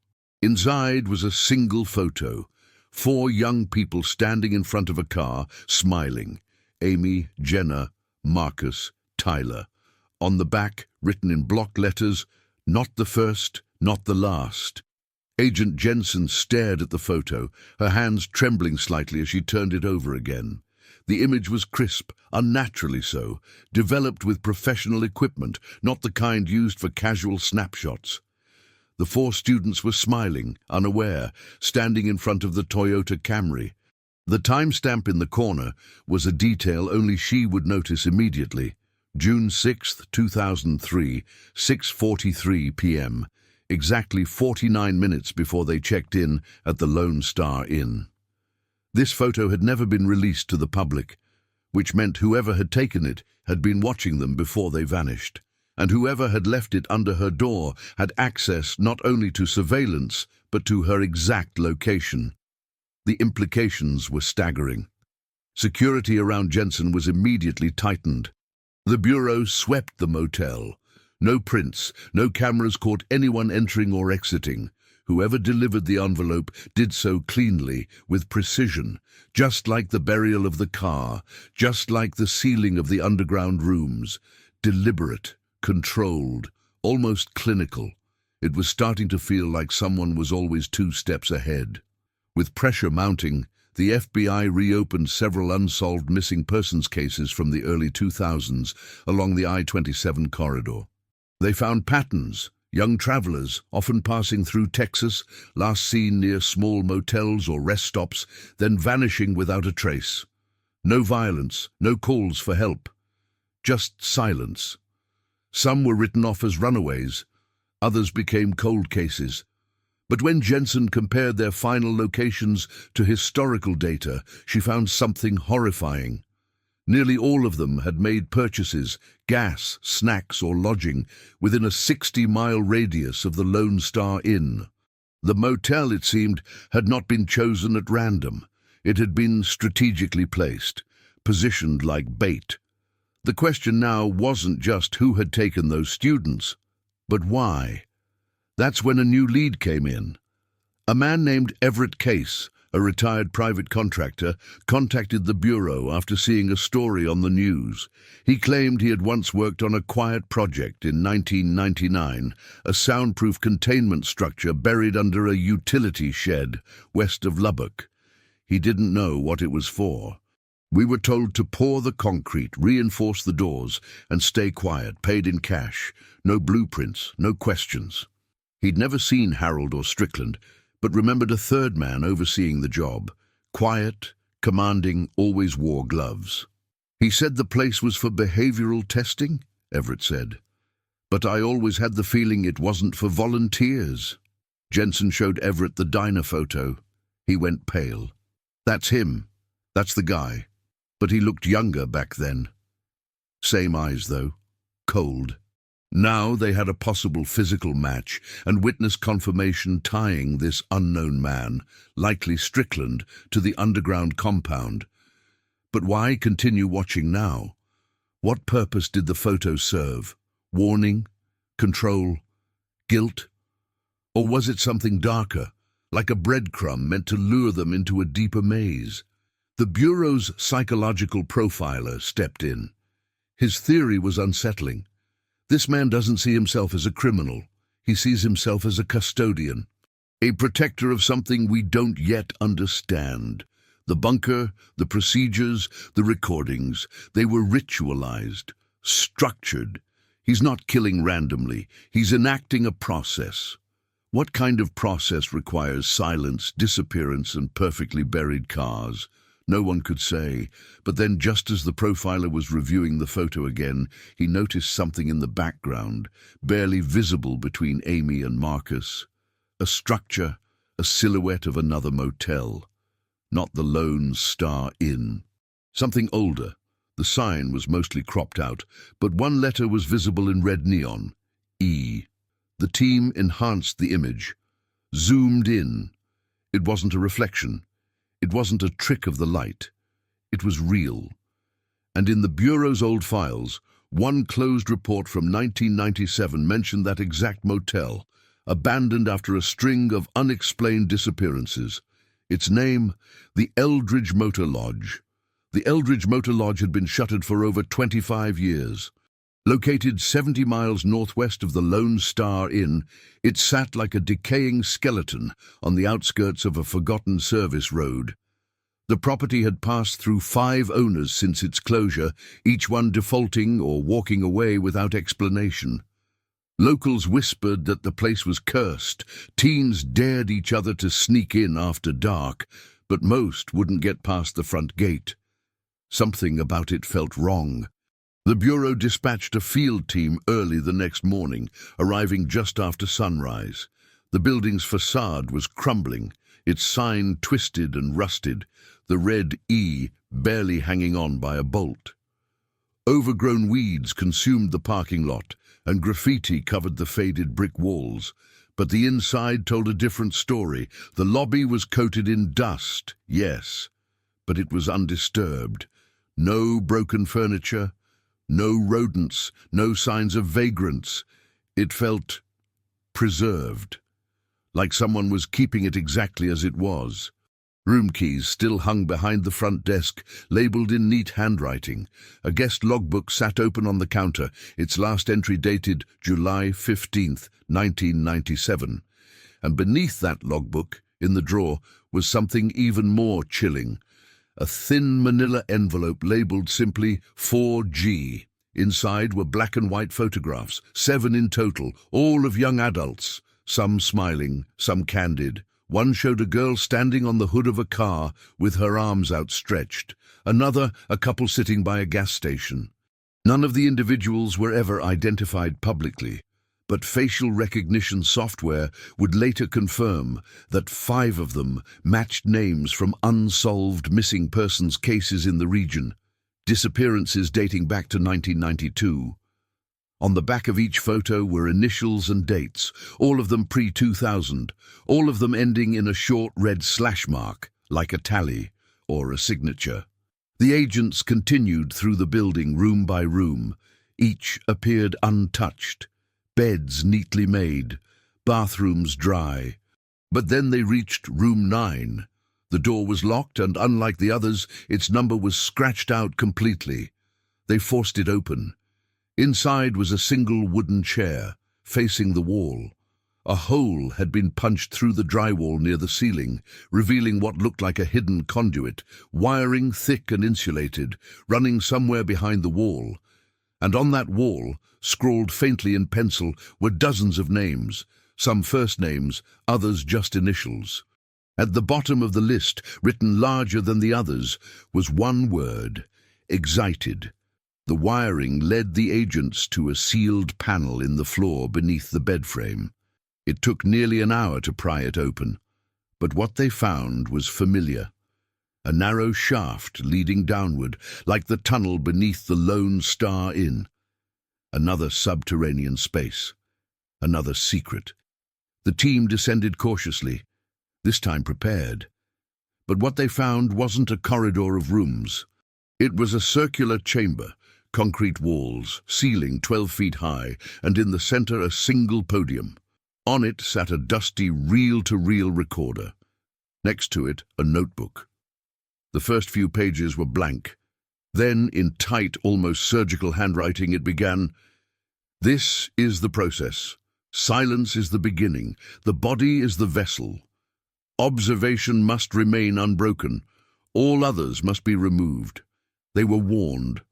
Inside was a single photo. 4 young people standing in front of a car, smiling. Amy, Jenna, Marcus, Tyler. On the back, written in block letters, "Not the first, not the last." Agent Jensen stared at the photo, her hands trembling slightly as she turned it over again. The image was crisp, unnaturally so, developed with professional equipment, not the kind used for casual snapshots. The 4 students were smiling, unaware, standing in front of the Toyota Camry. The timestamp in the corner was a detail only she would notice immediately. June 6, 2003, 6:43 p.m., exactly 49 minutes before they checked in at the Lone Star Inn. This photo had never been released to the public, which meant whoever had taken it had been watching them before they vanished, and whoever had left it under her door had access not only to surveillance, but to her exact location. The implications were staggering. Security around Jensen was immediately tightened. The bureau swept the motel. No prints, no cameras caught anyone entering or exiting. Whoever delivered the envelope did so cleanly, with precision, just like the burial of the car, just like the sealing of the underground rooms. Deliberate, controlled, almost clinical. It was starting to feel like someone was always 2 steps ahead. With pressure mounting, the FBI reopened several unsolved missing persons cases from the early 2000s along the I-27 corridor. They found patterns, young travelers, often passing through Texas, last seen near small motels or rest stops, then vanishing without a trace. No violence, no calls for help. Just silence. Some were written off as runaways. Others became cold cases. But when Jensen compared their final locations to historical data, she found something horrifying. Nearly all of them had made purchases, gas, snacks, or lodging within a 60-mile radius of the Lone Star Inn. The motel, it seemed, had not been chosen at random. It had been strategically placed, positioned like bait. The question now wasn't just who had taken those students, but why. That's when a new lead came in. A man named Everett Case, a retired private contractor, contacted the Bureau after seeing a story on the news. He claimed he had once worked on a quiet project in 1999, a soundproof containment structure buried under a utility shed west of Lubbock. He didn't know what it was for. "We were told to pour the concrete, reinforce the doors, and stay quiet, paid in cash. No blueprints, no questions." He'd never seen Harold or Strickland, but remembered a third man overseeing the job. Quiet, commanding, always wore gloves. "He said the place was for behavioral testing," Everett said. "But I always had the feeling it wasn't for volunteers." Jensen showed Everett the diner photo. He went pale. "That's him. That's the guy. But he looked younger back then." Same eyes, though. Cold. Now they had a possible physical match and witness confirmation tying this unknown man, likely Strickland, to the underground compound. But why continue watching now? What purpose did the photo serve? Warning? Control? Guilt? Or was it something darker, like a breadcrumb meant to lure them into a deeper maze? The Bureau's psychological profiler stepped in. His theory was unsettling. This man doesn't see himself as a criminal. He sees himself as a custodian, a protector of something we don't yet understand. The bunker, the procedures, the recordings, they were ritualized, structured. He's not killing randomly. He's enacting a process. What kind of process requires silence, disappearance, and perfectly buried cars? No one could say, but then just as the profiler was reviewing the photo again, he noticed something in the background, barely visible between Amy and Marcus. A structure, a silhouette of another motel. Not the Lone Star Inn. Something older. The sign was mostly cropped out, but one letter was visible in red neon. E. The team enhanced the image, zoomed in. It wasn't a reflection. It wasn't a trick of the light. It was real. And in the Bureau's old files, one closed report from 1997 mentioned that exact motel, abandoned after a string of unexplained disappearances. Its name, the Eldridge Motor Lodge. The Eldridge Motor Lodge had been shuttered for over 25 years. Located 70 miles northwest of the Lone Star Inn, it sat like a decaying skeleton on the outskirts of a forgotten service road. The property had passed through 5 owners since its closure, each one defaulting or walking away without explanation. Locals whispered that the place was cursed. Teens dared each other to sneak in after dark, but most wouldn't get past the front gate. Something about it felt wrong. The Bureau dispatched a field team early the next morning, arriving just after sunrise. The building's facade was crumbling, its sign twisted and rusted, the red E barely hanging on by a bolt. Overgrown weeds consumed the parking lot, and graffiti covered the faded brick walls. But the inside told a different story. The lobby was coated in dust, yes, but it was undisturbed. No broken furniture, no rodents, no signs of vagrants. It felt preserved, like someone was keeping it exactly as it was. Room keys still hung behind the front desk, labelled in neat handwriting. A guest logbook sat open on the counter, its last entry dated July 15th, 1997. And beneath that logbook, in the drawer, was something even more chilling. A thin manila envelope labelled simply 4G. Inside were black and white photographs, 7 in total, all of young adults, some smiling, some candid. One showed a girl standing on the hood of a car with her arms outstretched, another a couple sitting by a gas station. None of the individuals were ever identified publicly, but facial recognition software would later confirm that 5 of them matched names from unsolved missing persons cases in the region, disappearances dating back to 1992. On the back of each photo were initials and dates, all of them pre-2000, all of them ending in a short red slash mark, like a tally or a signature. The agents continued through the building room by room. Each appeared untouched, beds neatly made, bathrooms dry. But then they reached room 9. The door was locked and, unlike the others, its number was scratched out completely. They forced it open. Inside was a single wooden chair, facing the wall. A hole had been punched through the drywall near the ceiling, revealing what looked like a hidden conduit, wiring thick and insulated, running somewhere behind the wall. And on that wall, scrawled faintly in pencil, were dozens of names, some first names, others just initials. At the bottom of the list, written larger than the others, was one word: excited. The wiring led the agents to a sealed panel in the floor beneath the bed frame. It took nearly an hour to pry it open, but what they found was familiar. A narrow shaft leading downward, like the tunnel beneath the Lone Star Inn. Another subterranean space. Another secret. The team descended cautiously, this time prepared. But what they found wasn't a corridor of rooms. It was a circular chamber, concrete walls, ceiling 12 feet high, and in the center a single podium. On it sat a dusty reel-to-reel recorder. Next to it, a notebook. The first few pages were blank. Then, in tight, almost surgical handwriting, it began, "This is the process. Silence is the beginning. The body is the vessel. Observation must remain unbroken. All others must be removed." They were warned.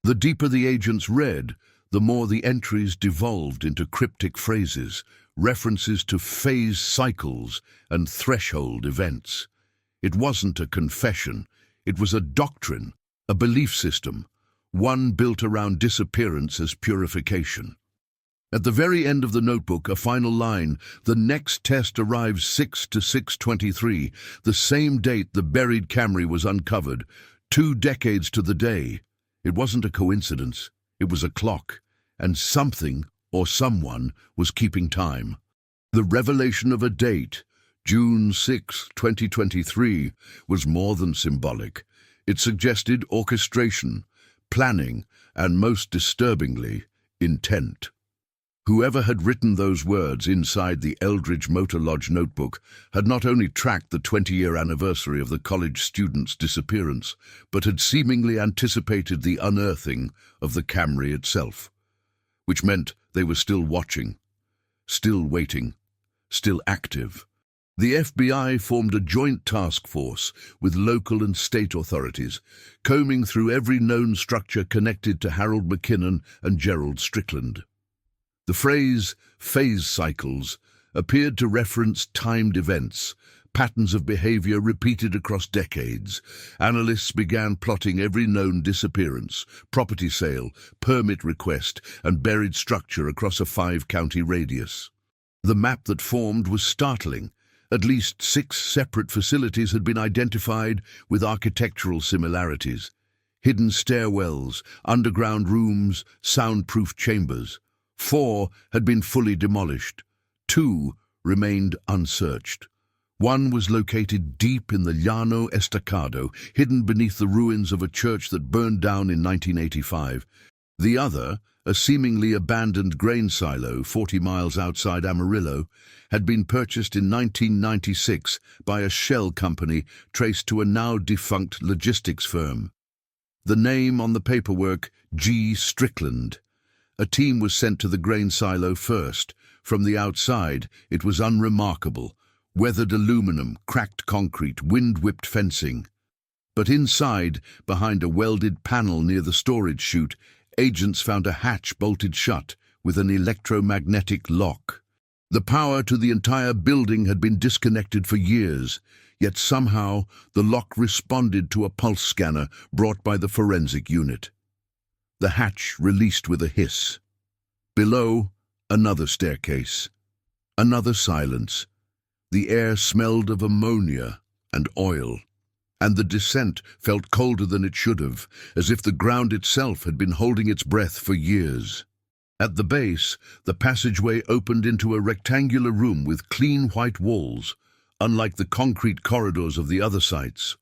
The deeper the agents read, the more the entries devolved into cryptic phrases, references to phase cycles and threshold events. It wasn't a confession, it was a doctrine, a belief system, one built around disappearance as purification. At the very end of the notebook, a final line: "The next test arrives 6 to 6:23, the same date the buried Camry was uncovered, 2 decades to the day." It wasn't a coincidence, it was a clock, and something or someone was keeping time. The revelation of a date, June 6, 2023, was more than symbolic. It suggested orchestration, planning, and most disturbingly, intent. Whoever had written those words inside the Eldridge Motor Lodge notebook had not only tracked the 20-year anniversary of the college student's disappearance, but had seemingly anticipated the unearthing of the Camry itself, which meant they were still watching, still waiting, still active. The FBI formed a joint task force with local and state authorities, combing through every known structure connected to Harold McKinnon and Gerald Strickland. The phrase phase cycles appeared to reference timed events, patterns of behavior repeated across decades. Analysts began plotting every known disappearance, property sale, permit request, and buried structure across a 5-county radius. The map that formed was startling. At least 6 separate facilities had been identified with architectural similarities. Hidden stairwells, underground rooms, soundproof chambers. 4 had been fully demolished. 2 remained unsearched. 1 was located deep in the Llano Estacado, hidden beneath the ruins of a church that burned down in 1985. The other, a seemingly abandoned grain silo 40 miles outside Amarillo, had been purchased in 1996 by a shell company traced to a now-defunct logistics firm. The name on the paperwork, G. Strickland. A team was sent to the grain silo first. From the outside, it was unremarkable. Weathered aluminum, cracked concrete, wind-whipped fencing. But inside, behind a welded panel near the storage chute, agents found a hatch bolted shut with an electromagnetic lock. The power to the entire building had been disconnected for years, yet somehow the lock responded to a pulse scanner brought by the forensic unit. The hatch released with a hiss. Below, another staircase. Another silence. The air smelled of ammonia and oil, and the descent felt colder than it should have, as if the ground itself had been holding its breath for years. At the base, the passageway opened into a rectangular room with clean white walls, unlike the concrete corridors of the other sites.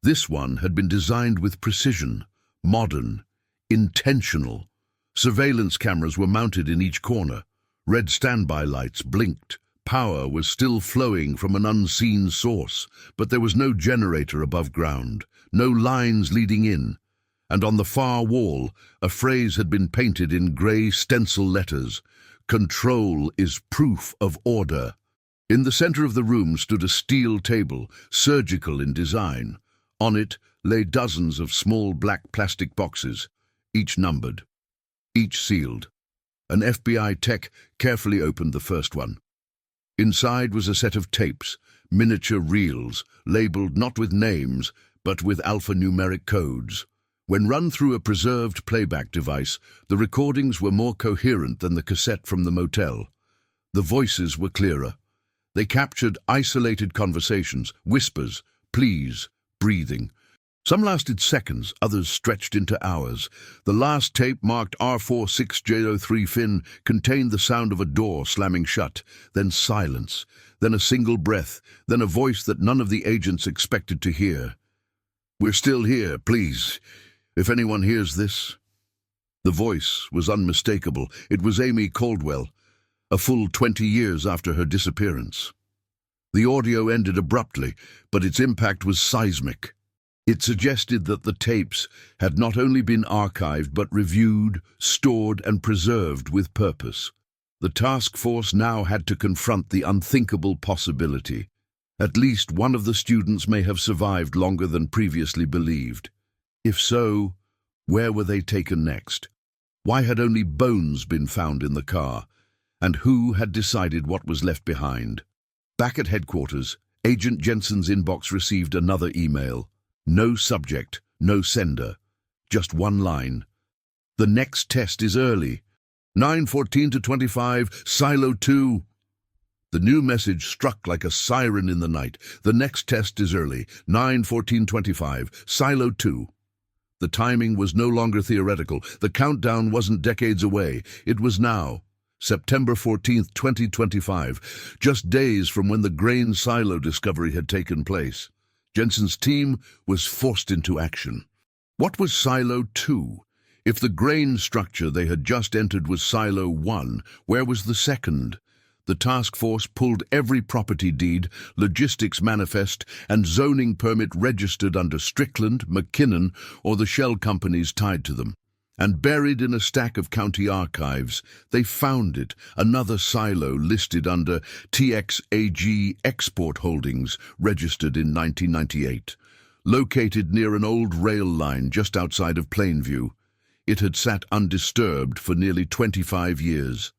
This one had been designed with precision, modern, intentional. Surveillance cameras were mounted in each corner. Red standby lights blinked. Power was still flowing from an unseen source, but there was no generator above ground, no lines leading in. And on the far wall, a phrase had been painted in grey stencil letters: "Control is proof of order." In the center of the room stood a steel table, surgical in design. On it lay dozens of small black plastic boxes, each numbered, each sealed. An FBI tech carefully opened the first one. Inside was a set of tapes, miniature reels, labeled not with names, but with alphanumeric codes. When run through a preserved playback device, the recordings were more coherent than the cassette from the motel. The voices were clearer. They captured isolated conversations, whispers, pleas, breathing. Some lasted seconds, others stretched into hours. The last tape, marked R46J03 Fin, contained the sound of a door slamming shut, then silence, then a single breath, then a voice that none of the agents expected to hear. "We're still here, please. If anyone hears this." The voice was unmistakable. It was Amy Caldwell, a full 20 years after her disappearance. The audio ended abruptly, but its impact was seismic. It suggested that the tapes had not only been archived but reviewed, stored, and preserved with purpose. The task force now had to confront the unthinkable possibility. At least one of the students may have survived longer than previously believed. If so, where were they taken next? Why had only bones been found in the car? And who had decided what was left behind? Back at headquarters, Agent Jensen's inbox received another email. No subject, no sender, just one line. "The next test is early. 9:14 to 25, Silo 2. The new message struck like a siren in the night. "The next test is early. 9:14:25, Silo 2. The timing was no longer theoretical. The countdown wasn't decades away. It was now. September 14th, 2025, just days from when the grain silo discovery had taken place. Jensen's team was forced into action. What was Silo 2? If the grain structure they had just entered was Silo 1, where was the second? The task force pulled every property deed, logistics manifest, and zoning permit registered under Strickland, McKinnon, or the shell companies tied to them. And buried in a stack of county archives, they found it, another silo listed under TXAG Export Holdings, registered in 1998. Located near an old rail line just outside of Plainview, it had sat undisturbed for nearly 25 years.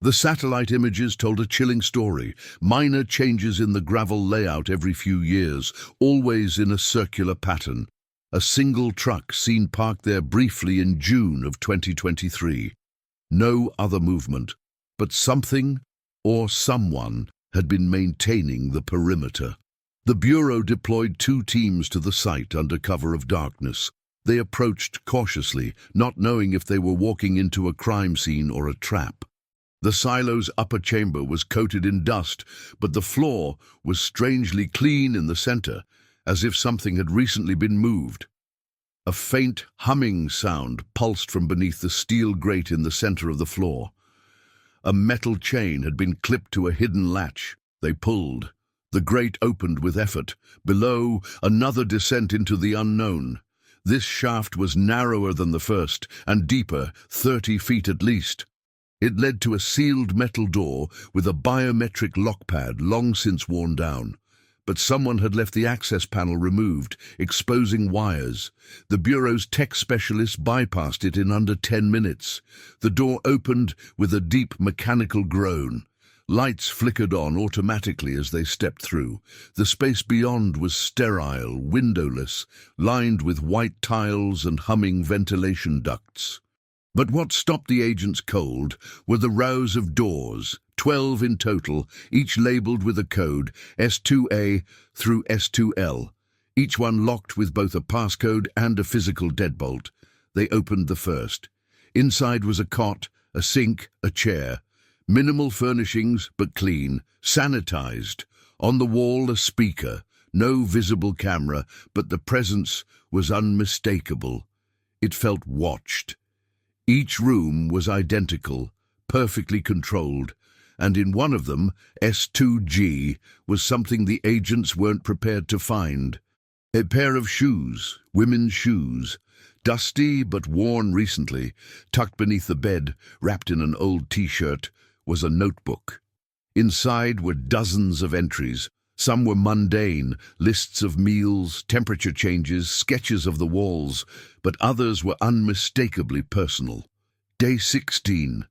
The satellite images told a chilling story, minor changes in the gravel layout every few years, always in a circular pattern. A single truck seen parked there briefly in June of 2023. No other movement, but something or someone had been maintaining the perimeter. The Bureau deployed 2 teams to the site under cover of darkness. They approached cautiously, not knowing if they were walking into a crime scene or a trap. The silo's upper chamber was coated in dust, but the floor was strangely clean in the center, as if something had recently been moved. A faint humming sound pulsed from beneath the steel grate in the center of the floor. A metal chain had been clipped to a hidden latch. They pulled. The grate opened with effort. Below, another descent into the unknown. This shaft was narrower than the first, and deeper, 30 feet at least. It led to a sealed metal door with a biometric lockpad long since worn down. But someone had left the access panel removed, exposing wires. The Bureau's tech specialists bypassed it in under 10 minutes. The door opened with a deep mechanical groan. Lights flickered on automatically as they stepped through. The space beyond was sterile, windowless, lined with white tiles and humming ventilation ducts. But what stopped the agents cold were the rows of doors, 12 in total, each labeled with a code, S2A through S2L, each one locked with both a passcode and a physical deadbolt. They opened the first. Inside was a cot, a sink, a chair. Minimal furnishings, but clean, sanitized. On the wall, a speaker. No visible camera, but the presence was unmistakable. It felt watched. Each room was identical, perfectly controlled, and in one of them, S2G, was something the agents weren't prepared to find. A pair of shoes, women's shoes, dusty but worn recently, tucked beneath the bed, wrapped in an old t-shirt, was a notebook. Inside were dozens of entries. Some were mundane, lists of meals, temperature changes, sketches of the walls, but others were unmistakably personal. Day 16.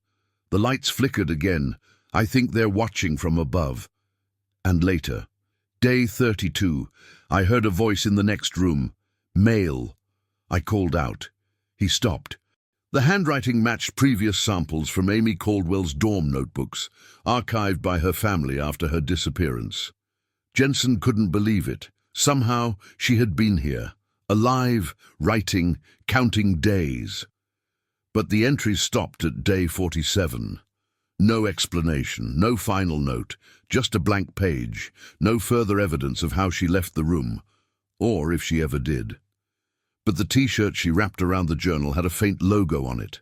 The lights flickered again. I think they're watching from above. And later. Day 32. I heard a voice in the next room. Male. I called out. He stopped. The handwriting matched previous samples from Amy Caldwell's dorm notebooks, archived by her family after her disappearance. Jensen couldn't believe it. Somehow she had been here, alive, writing, counting days. But the entries stopped at day 47. No explanation, no final note, just a blank page, no further evidence of how she left the room, or if she ever did. But the t-shirt she wrapped around the journal had a faint logo on it,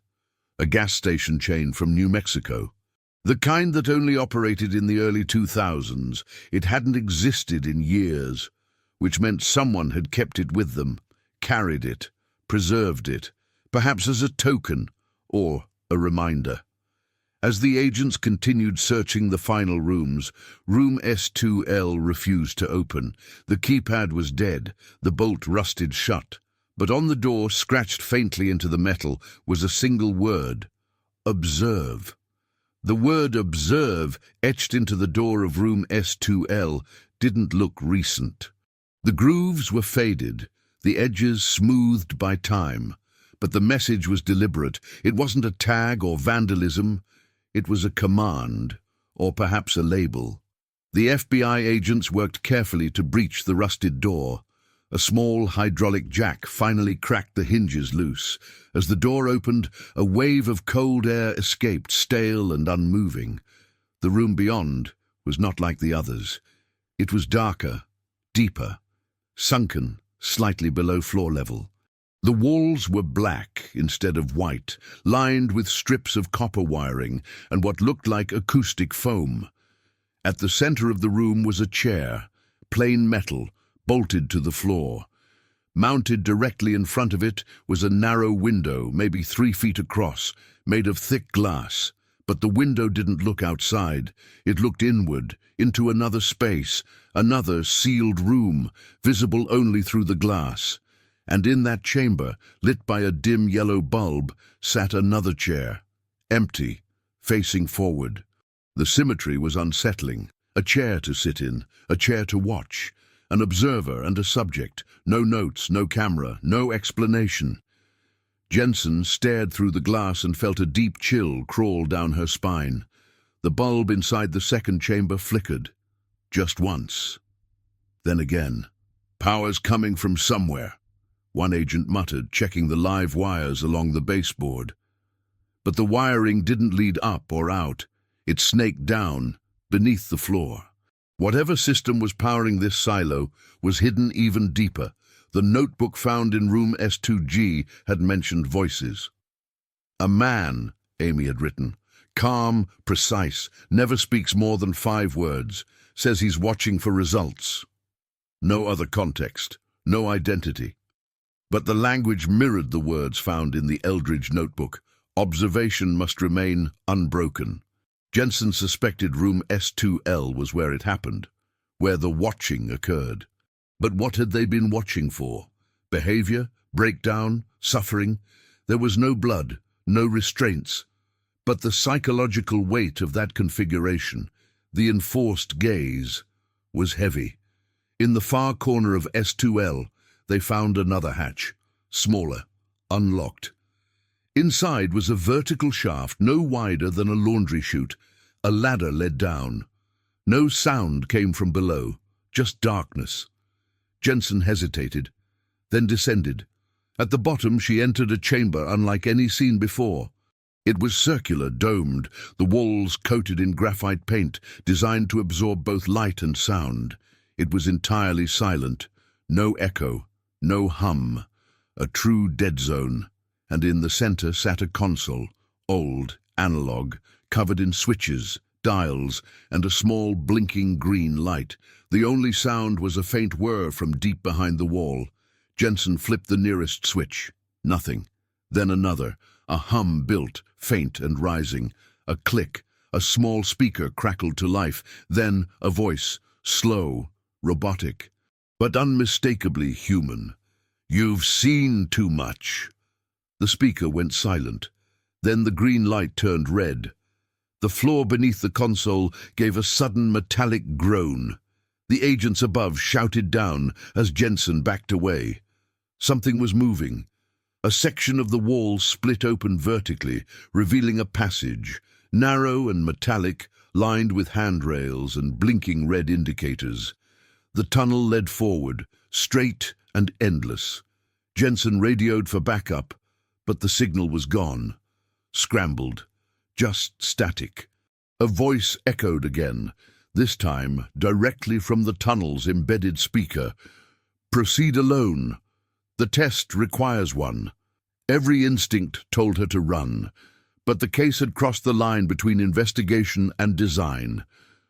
a gas station chain from New Mexico. The kind that only operated in the early 2000s. It hadn't existed in years, which meant someone had kept it with them, carried it, preserved it, perhaps as a token or a reminder. As the agents continued searching the final rooms, room S2L refused to open. The keypad was dead, the bolt rusted shut. But on the door, scratched faintly into the metal, was a single word: observe. The word observe, etched into the door of room S2L, didn't look recent. The grooves were faded, the edges smoothed by time. But the message was deliberate. It wasn't a tag or vandalism. It was a command, or perhaps a label. The FBI agents worked carefully to breach the rusted door. A small hydraulic jack finally cracked the hinges loose. As the door opened, a wave of cold air escaped, stale and unmoving. The room beyond was not like the others. It was darker, deeper, sunken, slightly below floor level. The walls were black instead of white, lined with strips of copper wiring and what looked like acoustic foam. At the center of the room was a chair, plain metal, bolted to the floor. Mounted directly in front of it was a narrow window, maybe 3 feet across, made of thick glass. But the window didn't look outside. It looked inward, into another space, another sealed room, visible only through the glass. And in that chamber, lit by a dim yellow bulb, sat another chair, empty, facing forward. The symmetry was unsettling. A chair to sit in, a chair to watch, an observer and a subject, no notes, no camera, no explanation. Jensen stared through the glass and felt a deep chill crawl down her spine. The bulb inside the second chamber flickered, just once. Then again. "Power's coming from somewhere," one agent muttered, checking the live wires along the baseboard. But the wiring didn't lead up or out. It snaked down, beneath the floor. Whatever system was powering this silo was hidden even deeper. The notebook found in room S2G had mentioned voices. "A man," Amy had written, "calm, precise, never speaks more than 5 words, says he's watching for results." No other context, no identity. But the language mirrored the words found in the Eldridge notebook. Observation must remain unbroken. Jensen suspected room S2L was where it happened, where the watching occurred. But what had they been watching for? Behavior? Breakdown? Suffering? There was no blood, no restraints. But the psychological weight of that configuration, the enforced gaze, was heavy. In the far corner of S2L, they found another hatch, smaller, unlocked. Inside was a vertical shaft no wider than a laundry chute. A ladder led down. No sound came from below, just darkness. Jensen hesitated, then descended. At the bottom she entered a chamber unlike any seen before. It was circular, domed, the walls coated in graphite paint, designed to absorb both light and sound. It was entirely silent, no echo, no hum, a true dead zone. And in the center sat a console, old, analog, covered in switches, dials, and a small blinking green light. The only sound was a faint whir from deep behind the wall. Jensen flipped the nearest switch. Nothing. Then another. A hum built, faint and rising. A click. A small speaker crackled to life. Then a voice, slow, robotic, but unmistakably human. "You've seen too much." The speaker went silent. Then the green light turned red. The floor beneath the console gave a sudden metallic groan. The agents above shouted down as Jensen backed away. Something was moving. A section of the wall split open vertically, revealing a passage, narrow and metallic, lined with handrails and blinking red indicators. The tunnel led forward, straight and endless. Jensen radioed for backup, but the signal was gone. Scrambled. Just static. A voice echoed again, this time directly from the tunnel's embedded speaker. "Proceed alone. The test requires one." Every instinct told her to run, but the case had crossed the line between investigation and design.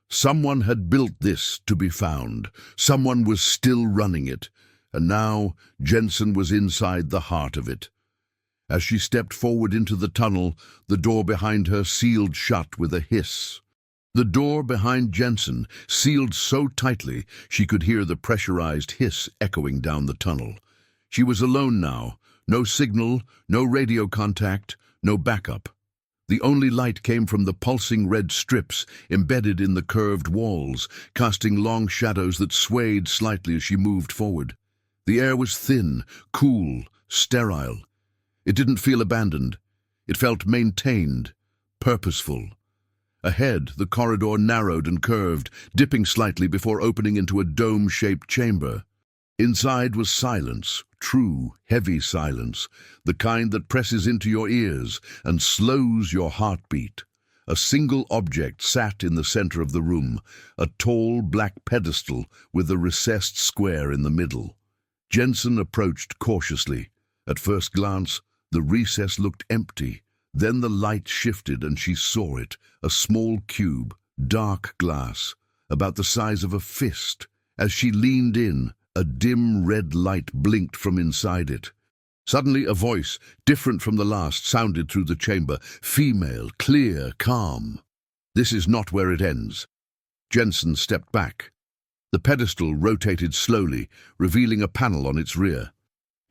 Someone had built this to be found. Someone was still running it, and now Jensen was inside the heart of it. As she stepped forward into the tunnel, the door behind her sealed shut with a hiss. The door behind Jensen sealed so tightly she could hear the pressurized hiss echoing down the tunnel. She was alone now. No signal, no radio contact, no backup. The only light came from the pulsing red strips embedded in the curved walls, casting long shadows that swayed slightly as she moved forward. The air was thin, cool, sterile. It didn't feel abandoned. It felt maintained, purposeful. Ahead, the corridor narrowed and curved, dipping slightly before opening into a dome-shaped chamber. Inside was silence, true, heavy silence, the kind that presses into your ears and slows your heartbeat. A single object sat in the center of the room, a tall black pedestal with a recessed square in the middle. Jensen approached cautiously. At first glance, the recess looked empty. Then the light shifted and she saw it, a small cube, dark glass, about the size of a fist. As she leaned in, a dim red light blinked from inside it. Suddenly a voice, different from the last, sounded through the chamber, female, clear, calm. "This is not where it ends." Jensen stepped back. The pedestal rotated slowly, revealing a panel on its rear.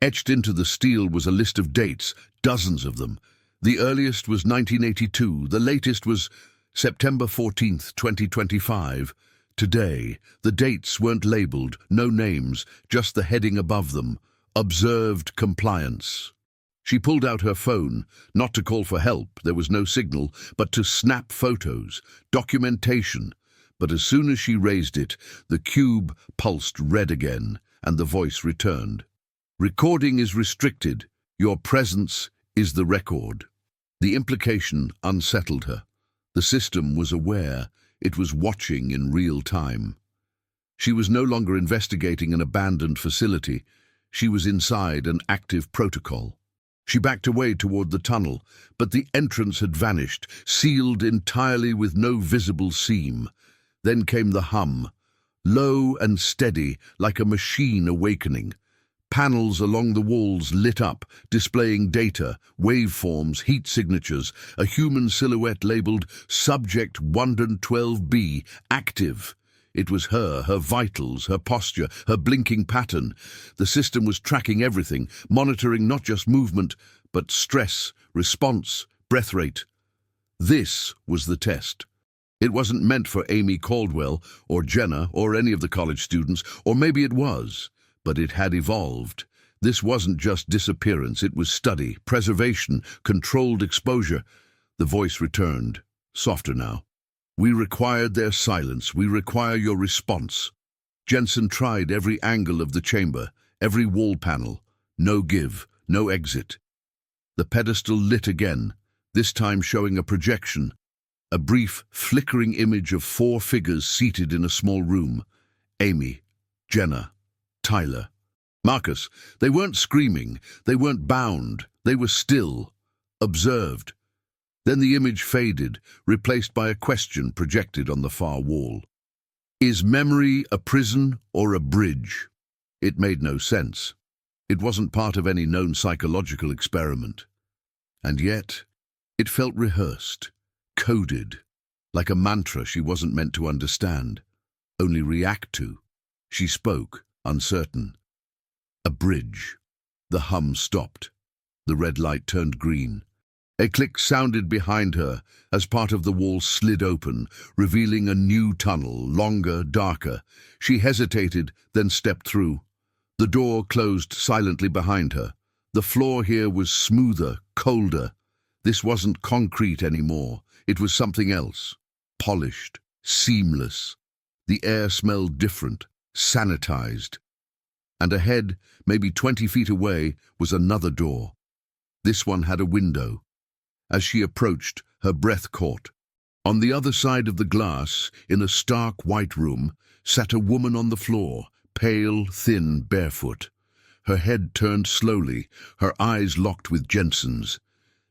Etched into the steel was a list of dates, dozens of them. The earliest was 1982, the latest was September 14th, 2025. Today, the dates weren't labeled, no names, just the heading above them, observed compliance. She pulled out her phone, not to call for help, there was no signal, but to snap photos, documentation. But as soon as she raised it, the cube pulsed red again, and the voice returned. "Recording is restricted. Your presence is the record." The implication unsettled her. The system was aware. It was watching in real time. She was no longer investigating an abandoned facility. She was inside an active protocol. She backed away toward the tunnel, but the entrance had vanished, sealed entirely with no visible seam. Then came the hum, low and steady, like a machine awakening. Panels along the walls lit up, displaying data, waveforms, heat signatures, a human silhouette labeled Subject 112B, active. It was her vitals, her posture, her blinking pattern. The system was tracking everything, monitoring not just movement, but stress, response, breath rate. This was the test. It wasn't meant for Amy Caldwell, or Jenna, or any of the college students, or maybe it was. But it had evolved. This wasn't just disappearance, it was study, preservation, controlled exposure. The voice returned, softer now. "We required their silence, we require your response." Jensen tried every angle of the chamber, every wall panel. No give, no exit. The pedestal lit again, this time showing a projection. A brief, flickering image of 4 figures seated in a small room. Amy, Jenna, Tyler, Marcus. They weren't screaming, they weren't bound, they were still, observed. Then the image faded, replaced by a question projected on the far wall. Is memory a prison or a bridge? It made no sense. It wasn't part of any known psychological experiment. And yet, it felt rehearsed, coded, like a mantra she wasn't meant to understand, only react to. She spoke, uncertain. A bridge. The hum stopped. The red light turned green. A click sounded behind her as part of the wall slid open, revealing a new tunnel, longer, darker. She hesitated, then stepped through. The door closed silently behind her. The floor here was smoother, colder. This wasn't concrete anymore. It was something else. Polished, seamless. The air smelled different, sanitized. And ahead, maybe 20 feet away, was another door. This one had a window. As she approached, her breath caught. On the other side of the glass, in a stark white room, sat a woman on the floor, pale, thin, barefoot. Her head turned slowly, her eyes locked with Jensen's.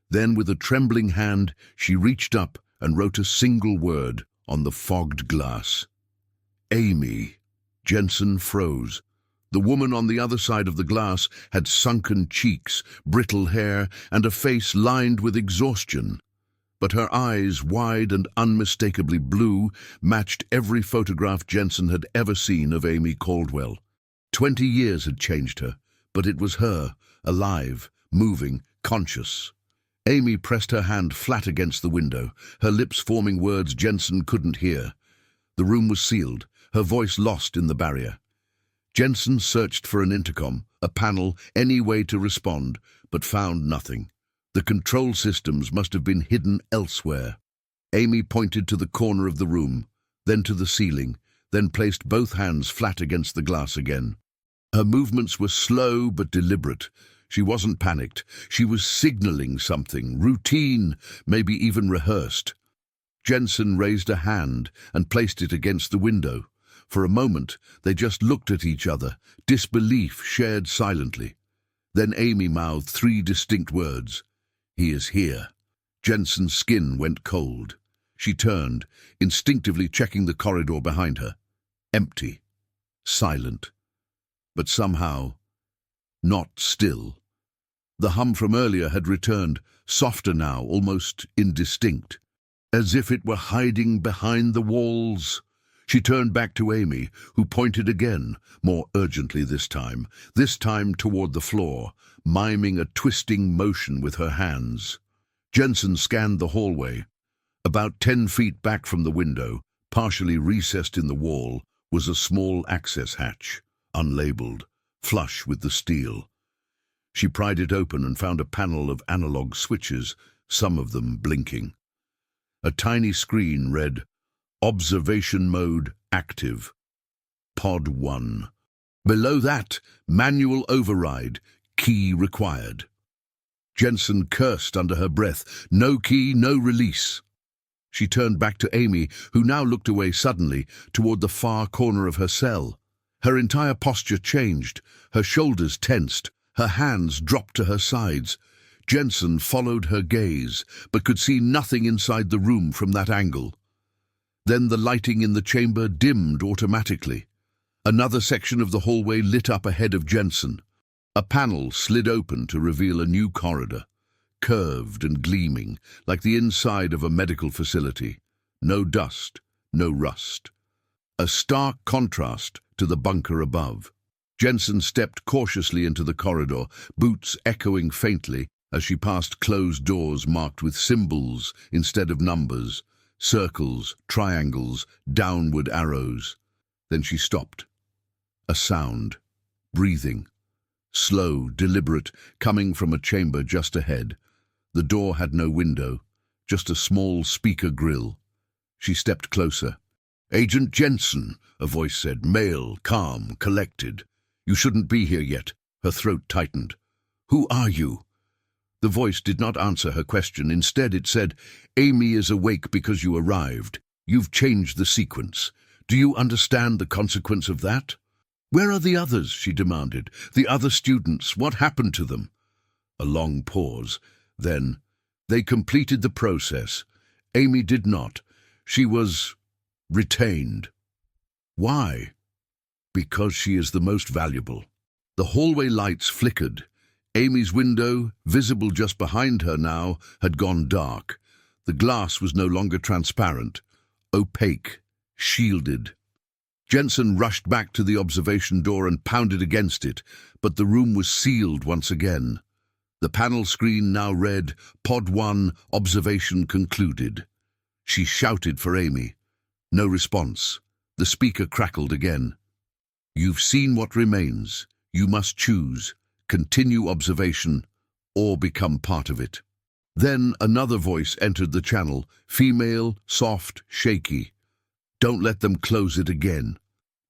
Then, with a trembling hand, she reached up and wrote a single word on the fogged glass. Amy. Jensen froze. The woman on the other side of the glass had sunken cheeks, brittle hair, and a face lined with exhaustion. But her eyes, wide and unmistakably blue, matched every photograph Jensen had ever seen of Amy Caldwell. 20 years had changed her, but it was her, alive, moving, conscious. Amy pressed her hand flat against the window, her lips forming words Jensen couldn't hear. The room was sealed, her voice lost in the barrier. Jensen searched for an intercom, a panel, any way to respond, but found nothing. The control systems must have been hidden elsewhere. Amy pointed to the corner of the room, then to the ceiling, then placed both hands flat against the glass again. Her movements were slow but deliberate. She wasn't panicked. She was signaling something, routine, maybe even rehearsed. Jensen raised a hand and placed it against the window. For a moment, they just looked at each other, disbelief shared silently. Then Amy mouthed 3 distinct words. "He is here." Jensen's skin went cold. She turned, instinctively checking the corridor behind her. Empty. Silent. But somehow, not still. The hum from earlier had returned, softer now, almost indistinct. As if it were hiding behind the walls. She turned back to Amy, who pointed again, more urgently this time toward the floor, miming a twisting motion with her hands. Jensen scanned the hallway. About 10 feet back from the window, partially recessed in the wall, was a small access hatch, unlabeled, flush with the steel. She pried it open and found a panel of analog switches, some of them blinking. A tiny screen read, "Observation mode active. Pod 1. Below that, manual override, key required." Jensen cursed under her breath. No key, no release. She turned back to Amy, who now looked away suddenly, toward the far corner of her cell. Her entire posture changed, her shoulders tensed, her hands dropped to her sides. Jensen followed her gaze, but could see nothing inside the room from that angle. Then the lighting in the chamber dimmed automatically. Another section of the hallway lit up ahead of Jensen. A panel slid open to reveal a new corridor, curved and gleaming, like the inside of a medical facility. No dust, no rust. A stark contrast to the bunker above. Jensen stepped cautiously into the corridor, boots echoing faintly as she passed closed doors marked with symbols instead of numbers, circles, triangles, downward arrows. Then she stopped. A sound. Breathing. Slow, deliberate, coming from a chamber just ahead. The door had no window, just a small speaker grill. She stepped closer. "Agent Jensen," a voice said, male, calm, collected. "You shouldn't be here yet." Her throat tightened. "Who are you?" The voice did not answer her question. Instead it said, "Amy is awake because you arrived. You've changed the sequence. Do you understand the consequence of that?" "Where are the others?" she demanded. "The other students, what happened to them?" A long pause. Then, "They completed the process. Amy did not. She was retained." "Why?" "Because she is the most valuable." The hallway lights flickered. Amy's window, visible just behind her now, had gone dark. The glass was no longer transparent, opaque, shielded. Jensen rushed back to the observation door and pounded against it, but the room was sealed once again. The panel screen now read, "Pod 1, observation concluded." She shouted for Amy. No response. The speaker crackled again. "You've seen what remains. You must choose. Continue observation, or become part of it." Then another voice entered the channel, female, soft, shaky. "Don't let them close it again."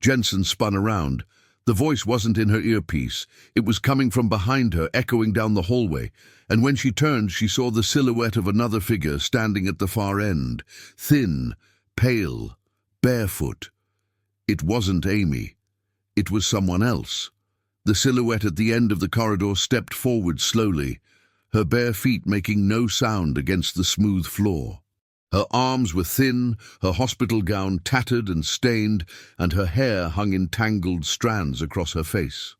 Jensen spun around. The voice wasn't in her earpiece. It was coming from behind her, echoing down the hallway, and when she turned, she saw the silhouette of another figure standing at the far end, thin, pale, barefoot. It wasn't Amy. It was someone else. The silhouette at the end of the corridor stepped forward slowly, her bare feet making no sound against the smooth floor. Her arms were thin, her hospital gown tattered and stained, and her hair hung in tangled strands across her face.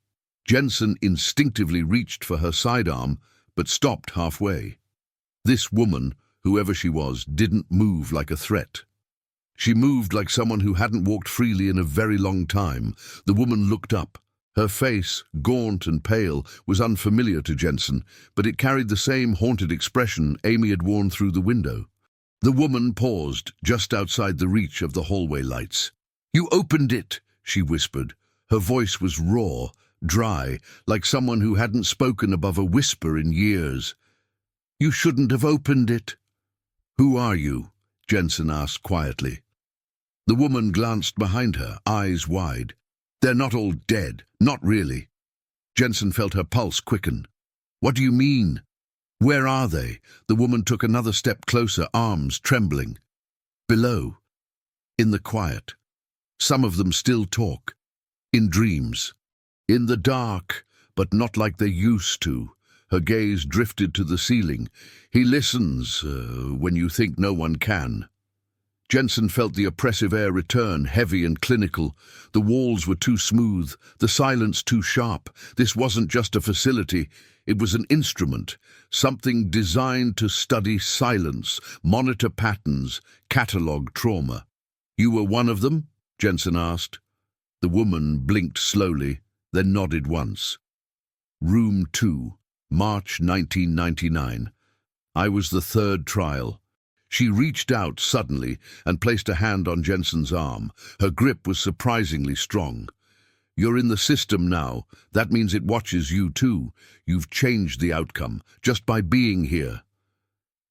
Jensen instinctively reached for her sidearm, but stopped halfway. This woman, whoever she was, didn't move like a threat. She moved like someone who hadn't walked freely in a very long time. The woman looked up. Her face, gaunt and pale, was unfamiliar to Jensen, but it carried the same haunted expression Amy had worn through the window. The woman paused, just outside the reach of the hallway lights. "You opened it," she whispered. Her voice was raw, dry, like someone who hadn't spoken above a whisper in years. "You shouldn't have opened it." "Who are you?" Jensen asked quietly. The woman glanced behind her, eyes wide. They're not all dead. Not really. Jensen felt her pulse quicken. What do you mean? Where are they? The woman took another step closer, arms trembling. Below. In the quiet. Some of them still talk. In dreams. In the dark, but not like they used to. Her gaze drifted to the ceiling. He listens when you think no one can. Jensen felt the oppressive air return, heavy and clinical. The walls were too smooth, the silence too sharp. This wasn't just a facility, it was an instrument, something designed to study silence, monitor patterns, catalogue trauma. You were one of them? Jensen asked. The woman blinked slowly, then nodded once. Room 2, March 1999. I was the third trial. She reached out suddenly and placed a hand on Jensen's arm. Her grip was surprisingly strong. You're in the system now. That means it watches you too. You've changed the outcome, just by being here.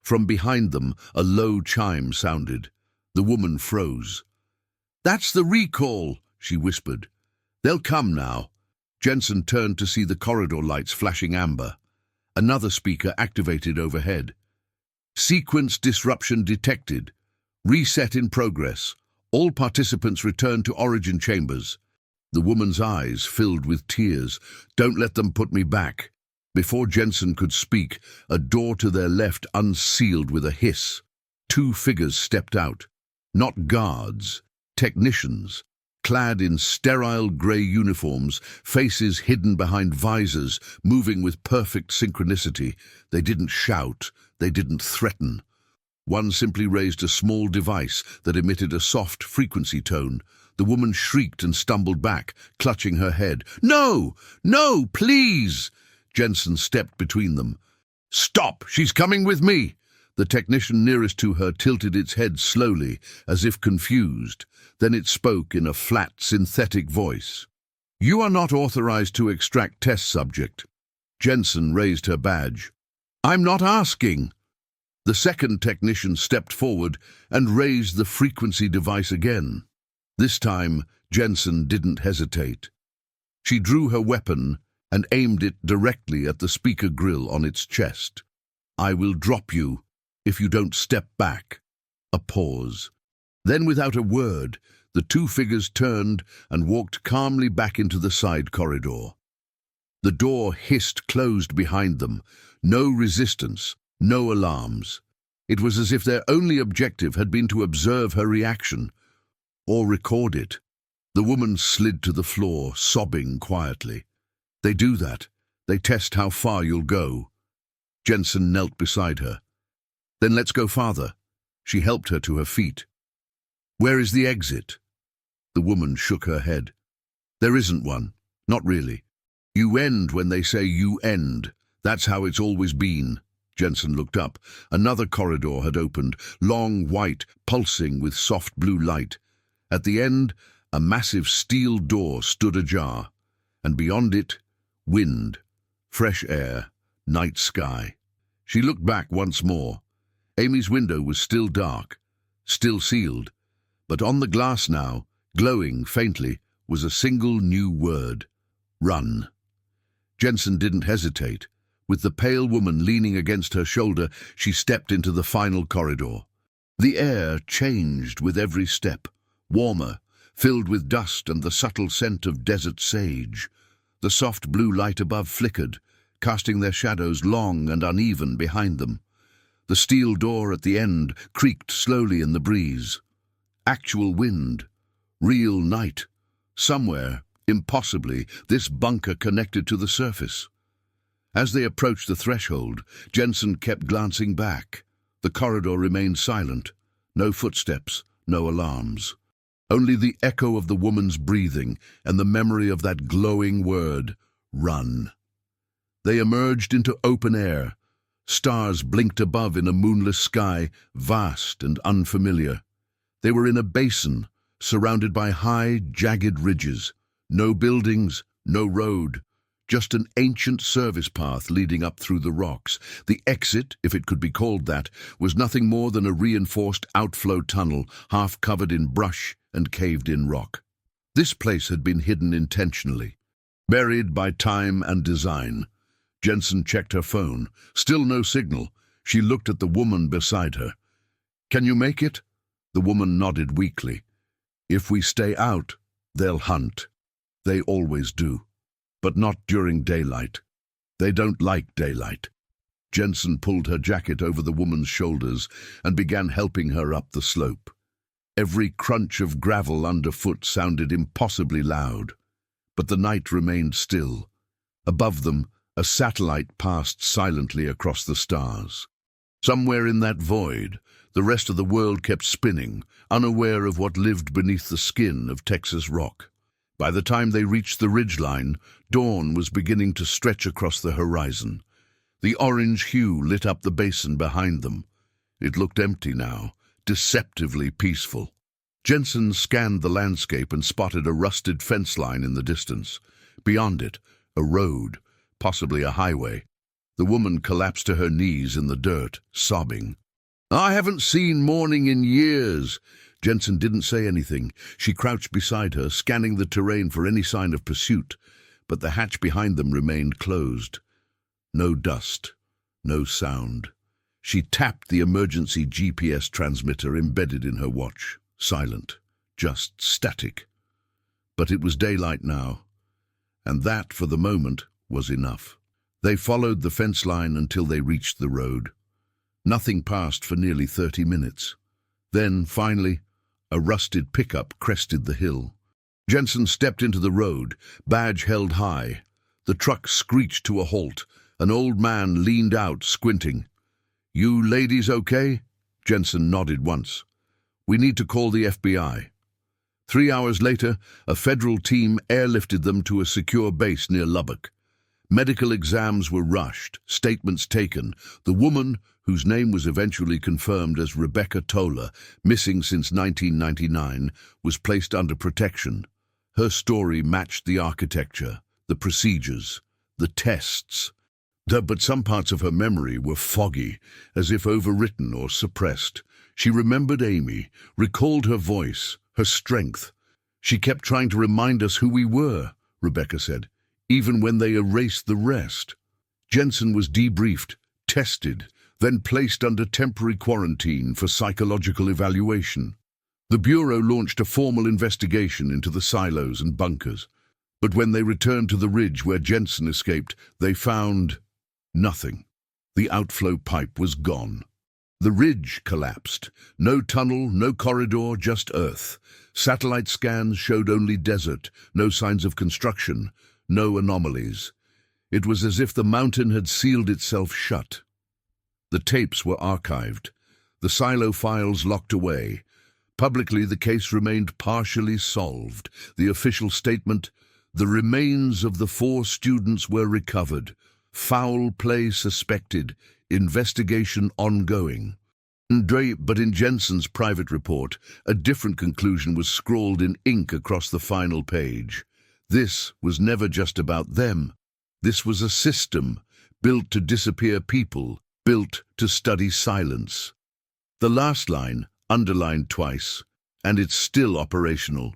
From behind them, a low chime sounded. The woman froze. That's the recall, she whispered. They'll come now. Jensen turned to see the corridor lights flashing amber. Another speaker activated overhead. Sequence disruption detected. Reset in progress. All participants return to origin chambers. The woman's eyes filled with tears. Don't let them put me back. Before Jensen could speak, a door to their left unsealed with a hiss. 2 figures stepped out. Not guards, technicians, clad in sterile grey uniforms, faces hidden behind visors, moving with perfect synchronicity. They didn't shout. They didn't threaten. One simply raised a small device that emitted a soft frequency tone. The woman shrieked and stumbled back, clutching her head. No! No, please! Jensen stepped between them. Stop! She's coming with me! The technician nearest to her tilted its head slowly, as if confused. Then it spoke in a flat, synthetic voice. You are not authorized to extract test subject. Jensen raised her badge. I'm not asking. The second technician stepped forward and raised the frequency device again. This time, Jensen didn't hesitate. She drew her weapon and aimed it directly at the speaker grill on its chest. I will drop you if you don't step back. A pause. Then, without a word, the 2 figures turned and walked calmly back into the side corridor. The door hissed closed behind them. No resistance, no alarms. It was as if their only objective had been to observe her reaction, or record it. The woman slid to the floor, sobbing quietly. They do that. They test how far you'll go. Jensen knelt beside her. Then let's go farther. She helped her to her feet. Where is the exit? The woman shook her head. There isn't one. Not really. You end when they say you end. That's how it's always been. Jensen looked up. Another corridor had opened, long, white, pulsing with soft blue light. At the end, a massive steel door stood ajar, and beyond it, wind, fresh air, night sky. She looked back once more. Amy's window was still dark, still sealed, but on the glass now, glowing faintly, was a single new word: run. Jensen didn't hesitate. With the pale woman leaning against her shoulder, she stepped into the final corridor. The air changed with every step, warmer, filled with dust and the subtle scent of desert sage. The soft blue light above flickered, casting their shadows long and uneven behind them. The steel door at the end creaked slowly in the breeze. Actual wind, real night. Somewhere, impossibly, this bunker connected to the surface. As they approached the threshold, Jensen kept glancing back. The corridor remained silent. No footsteps, no alarms. Only the echo of the woman's breathing and the memory of that glowing word, run. They emerged into open air. Stars blinked above in a moonless sky, vast and unfamiliar. They were in a basin, surrounded by high, jagged ridges. No buildings, no road. Just an ancient service path leading up through the rocks. The exit, if it could be called that, was nothing more than a reinforced outflow tunnel, half covered in brush and caved-in rock. This place had been hidden intentionally, buried by time and design. Jensen checked her phone. Still no signal. She looked at the woman beside her. "Can you make it?" The woman nodded weakly. "If we stay out, they'll hunt. They always do. But not during daylight. They don't like daylight." Jensen pulled her jacket over the woman's shoulders and began helping her up the slope. Every crunch of gravel underfoot sounded impossibly loud, but the night remained still. Above them, a satellite passed silently across the stars. Somewhere in that void, the rest of the world kept spinning, unaware of what lived beneath the skin of Texas rock. By the time they reached the ridgeline, dawn was beginning to stretch across the horizon. The orange hue lit up the basin behind them. It looked empty now, deceptively peaceful. Jensen scanned the landscape and spotted a rusted fence line in the distance. Beyond it, a road, possibly a highway. The woman collapsed to her knees in the dirt, sobbing. "I haven't seen morning in years." Jensen didn't say anything. She crouched beside her, scanning the terrain for any sign of pursuit, but the hatch behind them remained closed. No dust, no sound. She tapped the emergency GPS transmitter embedded in her watch. Silent, just static. But it was daylight now, and that, for the moment, was enough. They followed the fence line until they reached the road. Nothing passed for nearly 30 minutes. Then, finally, a rusted pickup crested the hill. Jensen stepped into the road, badge held high. The truck screeched to a halt. An old man leaned out, squinting. "You ladies okay?" Jensen nodded once. "We need to call the FBI." 3 hours later, a federal team airlifted them to a secure base near Lubbock. Medical exams were rushed, statements taken. The woman, whose name was eventually confirmed as Rebecca Toller, missing since 1999, was placed under protection. Her story matched the architecture, the procedures, the tests. But some parts of her memory were foggy, as if overwritten or suppressed. She remembered Amy, recalled her voice, her strength. "She kept trying to remind us who we were," Rebecca said, "even when they erased the rest." Jensen was debriefed, tested, then placed under temporary quarantine for psychological evaluation. The Bureau launched a formal investigation into the silos and bunkers. But when they returned to the ridge where Jensen escaped, they found nothing. The outflow pipe was gone. The ridge collapsed. No tunnel, no corridor, just earth. Satellite scans showed only desert, no signs of construction, no anomalies. It was as if the mountain had sealed itself shut. The tapes were archived, the silo files locked away. Publicly, the case remained partially solved. The official statement: the remains of the 4 students were recovered. Foul play suspected. Investigation ongoing. But in Jensen's private report, a different conclusion was scrawled in ink across the final page. This was never just about them. This was a system built to disappear people, built to study silence. The last line, underlined twice, "and it's still operational."